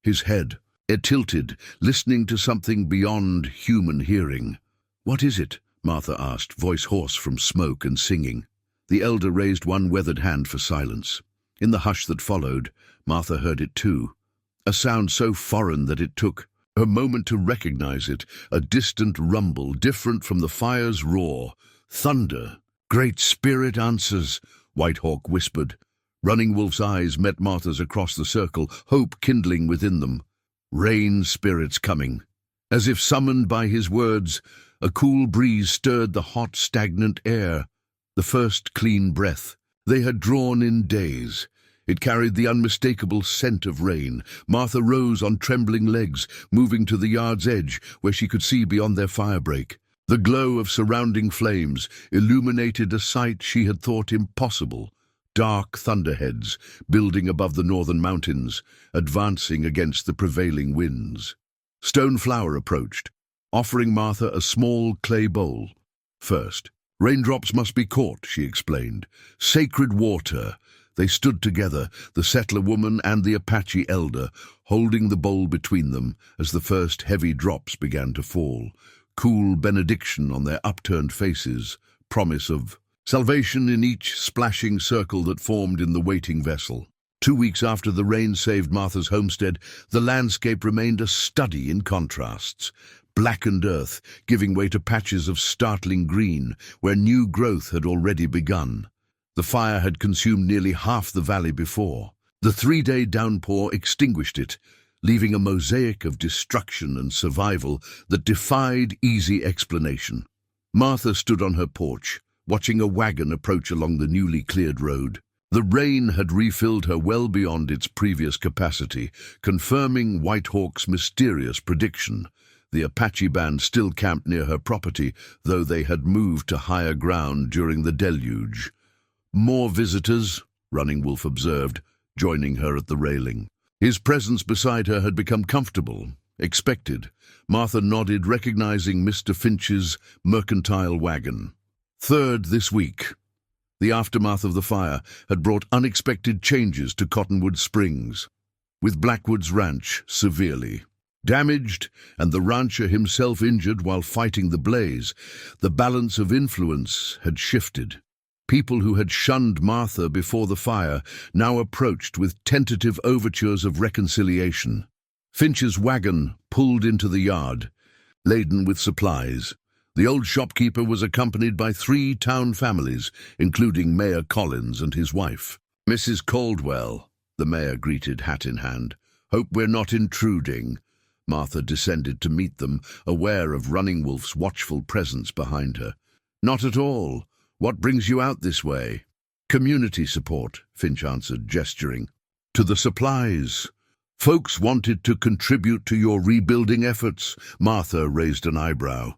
His head tilted, listening to something beyond human hearing. "What is it?" Martha asked, voice hoarse from smoke and singing. The elder raised one weathered hand for silence. In the hush that followed, Martha heard it too. A sound so foreign that it took a moment to recognize it, a distant rumble different from the fire's roar. "Thunder." "Great Spirit answers," Whitehawk whispered. Running Wolf's eyes met Martha's across the circle, hope kindling within them. "Rain spirits coming." As if summoned by his words, a cool breeze stirred the hot, stagnant air, the first clean breath they had drawn in days. It carried the unmistakable scent of rain. Martha rose on trembling legs, moving to the yard's edge, where she could see beyond their firebreak. The glow of surrounding flames illuminated a sight she had thought impossible. Dark thunderheads, building above the northern mountains, advancing against the prevailing winds. Stoneflower approached, offering Martha a small clay bowl. "First, raindrops must be caught," she explained. "Sacred water." They stood together, the settler woman and the Apache elder, holding the bowl between them as the first heavy drops began to fall. Cool benediction on their upturned faces, promise of salvation in each splashing circle that formed in the waiting vessel. 2 weeks after the rain saved Martha's homestead, the landscape remained a study in contrasts. Blackened earth, giving way to patches of startling green, where new growth had already begun. The fire had consumed nearly half the valley before. The 3-day downpour extinguished it, leaving a mosaic of destruction and survival that defied easy explanation. Martha stood on her porch, watching a wagon approach along the newly cleared road. The rain had refilled her well beyond its previous capacity, confirming Whitehawk's mysterious prediction. The Apache band still camped near her property, though they had moved to higher ground during the deluge. "More visitors," Running Wolf observed, joining her at the railing. His presence beside her had become comfortable, Expected. Martha nodded, recognizing Mr. Finch's mercantile wagon. Third this week. The aftermath of the fire had brought unexpected changes to Cottonwood Springs, with Blackwood's ranch severely damaged and the rancher himself injured while fighting the blaze. The balance of influence had shifted. People who had shunned Martha before the fire now approached with tentative overtures of reconciliation. Finch's wagon pulled into the yard, laden with supplies. The old shopkeeper was accompanied by 3 town families, including Mayor Collins and his wife. "Mrs. Caldwell," the mayor greeted, hat in hand. "Hope we're not intruding." Martha descended to meet them, aware of Running Wolf's watchful presence behind her. "Not at all. What brings you out this way?" "Community support," Finch answered, gesturing. "To the supplies. Folks wanted to contribute to your rebuilding efforts." Martha raised an eyebrow.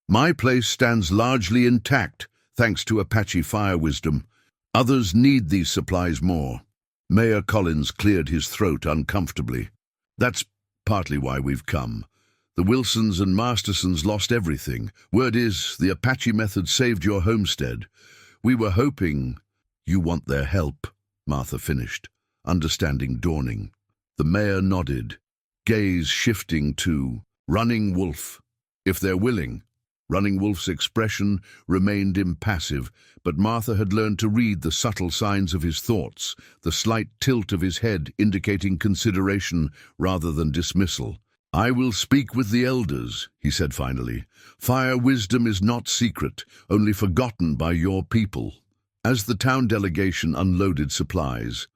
"My place stands largely intact, thanks to Apache fire wisdom. Others need these supplies more." Mayor Collins cleared his throat uncomfortably. "That's partly why we've come. The Wilsons and Mastersons lost everything. Word is, the Apache method saved your homestead. We were hoping—" "You want their help," Martha finished, understanding dawning. The mayor nodded, gaze shifting to Running Wolf. "If they're willing." Running Wolf's expression remained impassive, but Martha had learned to read the subtle signs of his thoughts, the slight tilt of his head indicating consideration rather than dismissal. "I will speak with the elders," he said finally. "Fire wisdom is not secret, only forgotten by your people." As the town delegation unloaded supplies,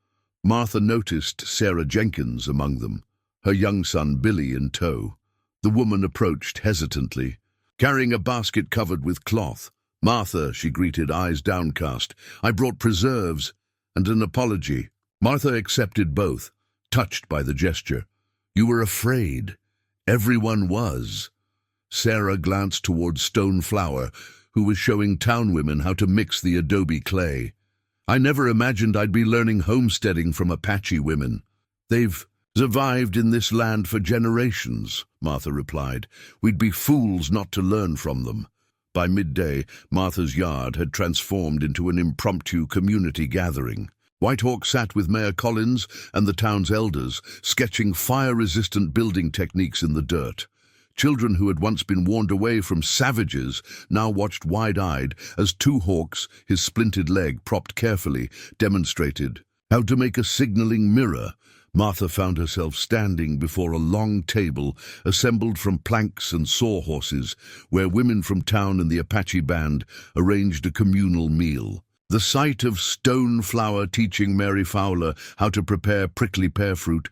Martha noticed Sarah Jenkins among them, her young son Billy in tow. The woman approached hesitantly, carrying a basket covered with cloth. "Martha," she greeted, eyes downcast, "I brought preserves and an apology." Martha accepted both, touched by the gesture. "You were afraid." "Everyone was." Sarah glanced toward Stone Flower, who was showing town women how to mix the adobe clay. "I never imagined I'd be learning homesteading from Apache women." "They've survived in this land for generations," Martha replied. "We'd be fools not to learn from them." By midday, Martha's yard had transformed into an impromptu community gathering. Whitehawk sat with Mayor Collins and the town's elders, sketching fire-resistant building techniques in the dirt. Children who had once been warned away from savages now watched wide-eyed as Two Hawks, his splintered leg propped carefully, demonstrated how to make a signaling mirror. Martha found herself standing before a long table assembled from planks and sawhorses, where women from town and the Apache band arranged a communal meal. The sight of Stone Flower teaching Mary Fowler how to prepare prickly pear fruit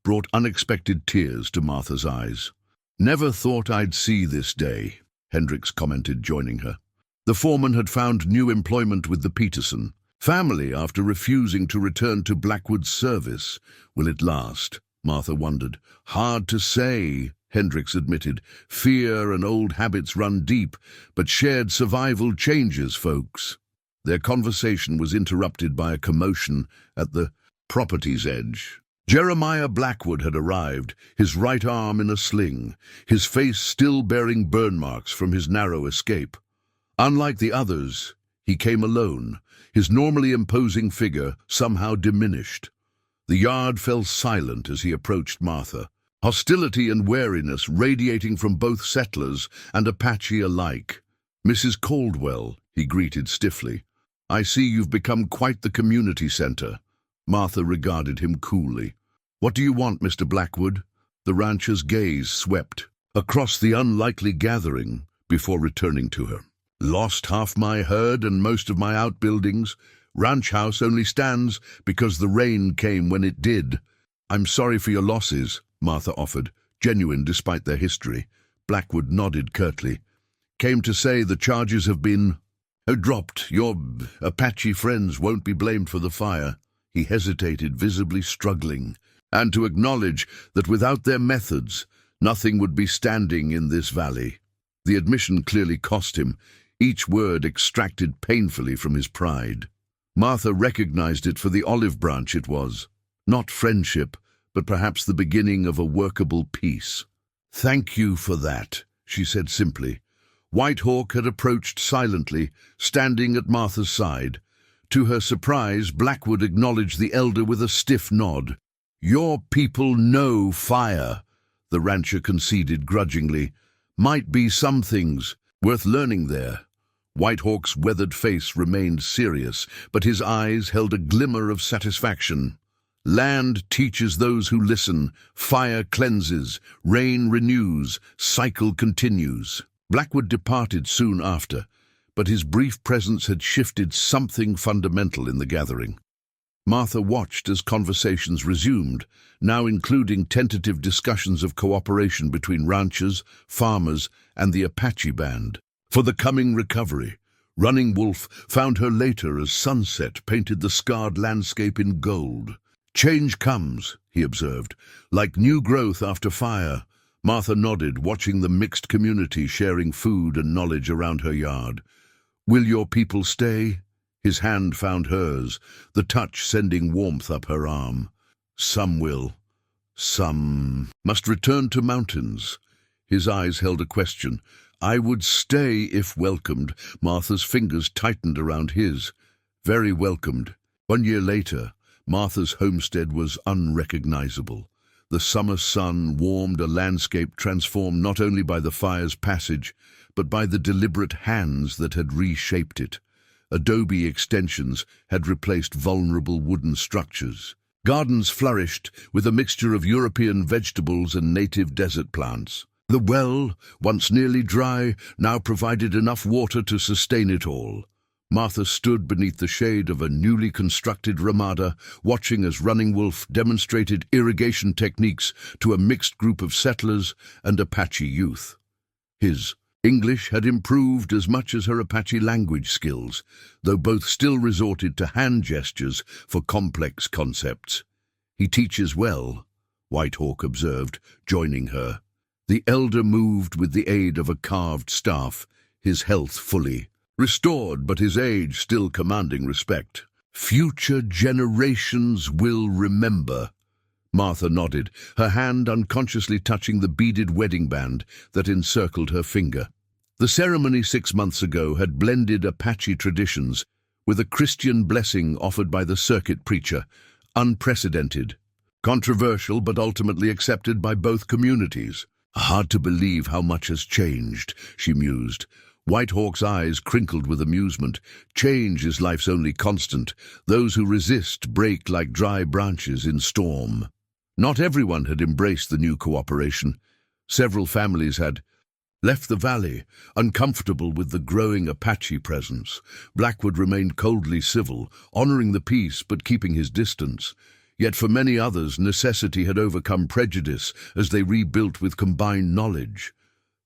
brought unexpected tears to Martha's eyes. "Never thought I'd see this day," Hendricks commented, joining her. The foreman had found new employment with the Peterson family after refusing to return to Blackwood's service. "Will it last?" Martha wondered. "Hard to say," Hendricks admitted. "Fear and old habits run deep, but shared survival changes folks." Their conversation was interrupted by a commotion at the property's edge. Jeremiah Blackwood had arrived, his right arm in a sling, his face still bearing burn marks from his narrow escape. Unlike the others, he came alone, his normally imposing figure somehow diminished. The yard fell silent as he approached Martha, hostility and wariness radiating from both settlers and Apache alike. "Mrs. Caldwell," he greeted stiffly. "I see you've become quite the community center." Martha regarded him coolly. "What do you want, Mr. Blackwood?" The rancher's gaze swept across the unlikely gathering before returning to her. "Lost half my herd and most of my outbuildings. Ranch house only stands because the rain came when it did." "I'm sorry for your losses," Martha offered, genuine despite their history. Blackwood nodded curtly. "Came to say the charges have been dropped. Your Apache friends won't be blamed for the fire." He hesitated, visibly struggling, and to acknowledge that without their methods, nothing would be standing in this valley. The admission clearly cost him, each word extracted painfully from his pride. Martha recognized it for the olive branch it was. Not friendship, but perhaps the beginning of a workable peace. "Thank you for that," she said simply. White Hawk had approached silently, standing at Martha's side. To her surprise, Blackwood acknowledged the elder with a stiff nod. "Your people know fire," the rancher conceded grudgingly. "Might be some things worth learning there." White Hawk's weathered face remained serious, but his eyes held a glimmer of satisfaction. "Land teaches those who listen, fire cleanses, rain renews, cycle continues." Blackwood departed soon after, but his brief presence had shifted something fundamental in the gathering. Martha watched as conversations resumed, now including tentative discussions of cooperation between ranchers, farmers, and the Apache band. For the coming recovery, Running Wolf found her later as sunset painted the scarred landscape in gold. "Change comes," he observed, "like new growth after fire." Martha nodded, watching the mixed community sharing food and knowledge around her yard. "Will your people stay?" His hand found hers, the touch sending warmth up her arm. "Some will. Some must return to mountains." His eyes held a question. "I would stay if welcomed." Martha's fingers tightened around his. "Very welcomed." 1 year later, Martha's homestead was unrecognizable. The summer sun warmed a landscape transformed not only by the fire's passage, but by the deliberate hands that had reshaped it. Adobe extensions had replaced vulnerable wooden structures. Gardens flourished with a mixture of European vegetables and native desert plants. The well, once nearly dry, now provided enough water to sustain it all. Martha stood beneath the shade of a newly constructed ramada, watching as Running Wolf demonstrated irrigation techniques to a mixed group of settlers and Apache youth. His English had improved as much as her Apache language skills, though both still resorted to hand gestures for complex concepts. "He teaches well," White Hawk observed, joining her. The elder moved with the aid of a carved staff, his health fully restored, but his age still commanding respect. "Future generations will remember." Martha nodded, her hand unconsciously touching the beaded wedding band that encircled her finger. The ceremony 6 months ago had blended Apache traditions with a Christian blessing offered by the circuit preacher, unprecedented. Controversial but ultimately accepted by both communities. "Hard to believe how much has changed," she mused. White Hawk's eyes crinkled with amusement. "Change is life's only constant. Those who resist break like dry branches in storm." Not everyone had embraced the new cooperation. Several families had left the valley, uncomfortable with the growing Apache presence. Blackwood remained coldly civil, honoring the peace but keeping his distance. Yet for many others, necessity had overcome prejudice as they rebuilt with combined knowledge.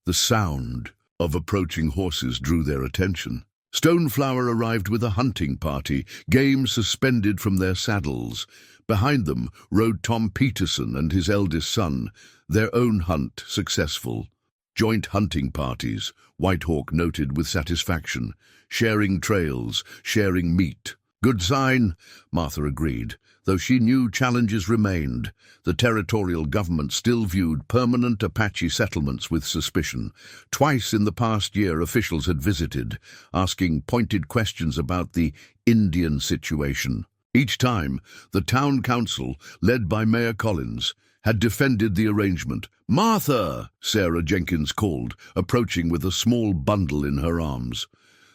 The sound of approaching horses drew their attention. Stoneflower arrived with a hunting party, game suspended from their saddles. Behind them rode Tom Peterson and his eldest son, their own hunt successful. Joint hunting parties, White Hawk noted with satisfaction. Sharing trails, sharing meat. "Good sign," Martha agreed, though she knew challenges remained. The territorial government still viewed permanent Apache settlements with suspicion. Twice in the past year, officials had visited, asking pointed questions about the Indian situation. Each time, the town council, led by Mayor Collins, had defended the arrangement. "Martha!" Sarah Jenkins called, approaching with a small bundle in her arms.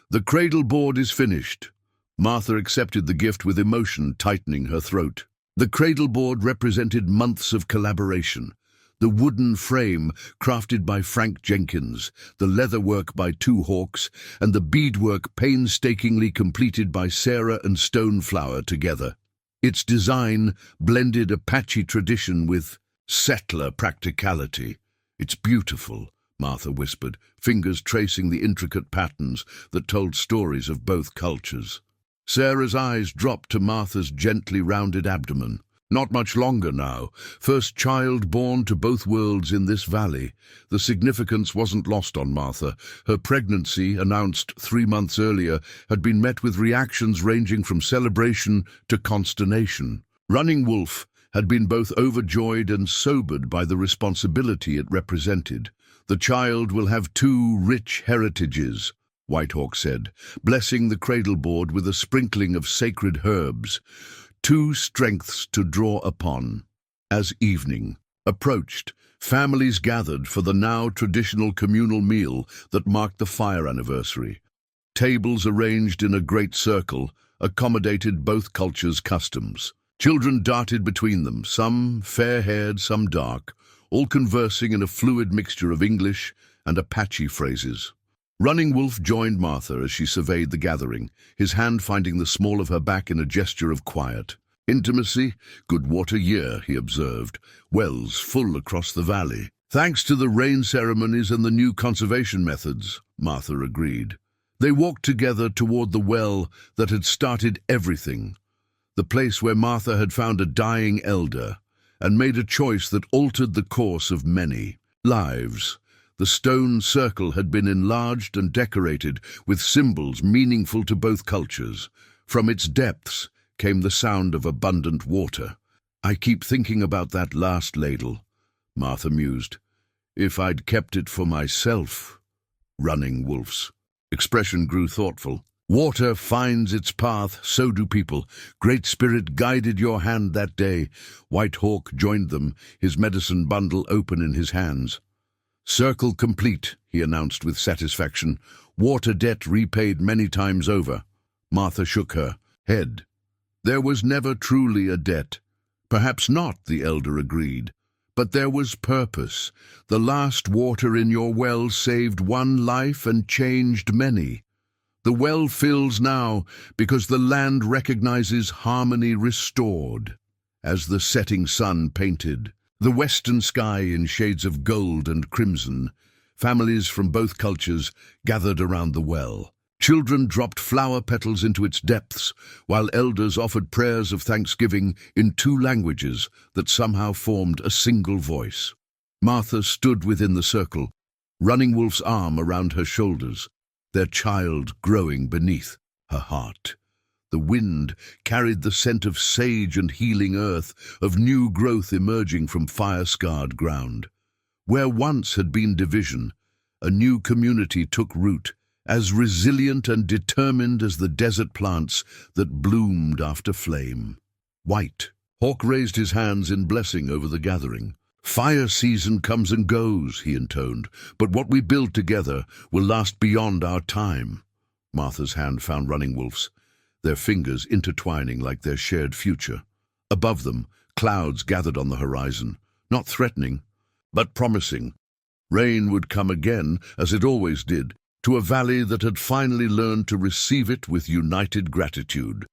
"The cradle board is finished." Martha accepted the gift with emotion tightening her throat. The cradle board represented months of collaboration. The wooden frame crafted by Frank Jenkins, the leatherwork by Two Hawks, and the beadwork painstakingly completed by Sarah and Stoneflower together. Its design blended Apache tradition with settler practicality. "It's beautiful," Martha whispered, fingers tracing the intricate patterns that told stories of both cultures. Sarah's eyes dropped to Martha's gently rounded abdomen. "Not much longer now. First child born to both worlds in this valley." The significance wasn't lost on Martha. Her pregnancy, announced 3 months earlier, had been met with reactions ranging from celebration to consternation. Running Wolf had been both overjoyed and sobered by the responsibility it represented. "The child will have two rich heritages," Whitehawk said, blessing the cradle board with a sprinkling of sacred herbs, "two strengths to draw upon." As evening approached, families gathered for the now traditional communal meal that marked the fire anniversary. Tables arranged in a great circle accommodated both cultures' customs. Children darted between them, some fair-haired, some dark, all conversing in a fluid mixture of English and Apache phrases. Running Wolf joined Martha as she surveyed the gathering, his hand finding the small of her back in a gesture of quiet. "Intimacy, good water year," he observed, "wells full across the valley." "Thanks to the rain ceremonies and the new conservation methods," Martha agreed. They walked together toward the well that had started everything, the place where Martha had found a dying elder and made a choice that altered the course of many lives. The stone circle had been enlarged and decorated with symbols meaningful to both cultures. From its depths came the sound of abundant water. "I keep thinking about that last ladle," Martha mused. "If I'd kept it for myself." Running Wolf's expression grew thoughtful. "Water finds its path, so do people. Great Spirit guided your hand that day." Whitehawk joined them, his medicine bundle open in his hands. "Circle complete," he announced with satisfaction. "Water debt repaid many times over." Martha shook her head. "There was never truly a debt." "Perhaps not," the elder agreed. "But there was purpose. The last water in your well saved one life and changed many. The well fills now because the land recognizes harmony restored." As the setting sun painted the western sky in shades of gold and crimson, families from both cultures gathered around the well. Children dropped flower petals into its depths, while elders offered prayers of thanksgiving in two languages that somehow formed a single voice. Martha stood within the circle, Running Wolf's arm around her shoulders, their child growing beneath her heart. The wind carried the scent of sage and healing earth, of new growth emerging from fire-scarred ground. Where once had been division, a new community took root, as resilient and determined as the desert plants that bloomed after flame. Whitehawk raised his hands in blessing over the gathering. "Fire season comes and goes," he intoned, "but what we build together will last beyond our time." Martha's hand found Running Wolf's, their fingers intertwining like their shared future. Above them, clouds gathered on the horizon, not threatening, but promising. Rain would come again, as it always did, to a valley that had finally learned to receive it with united gratitude.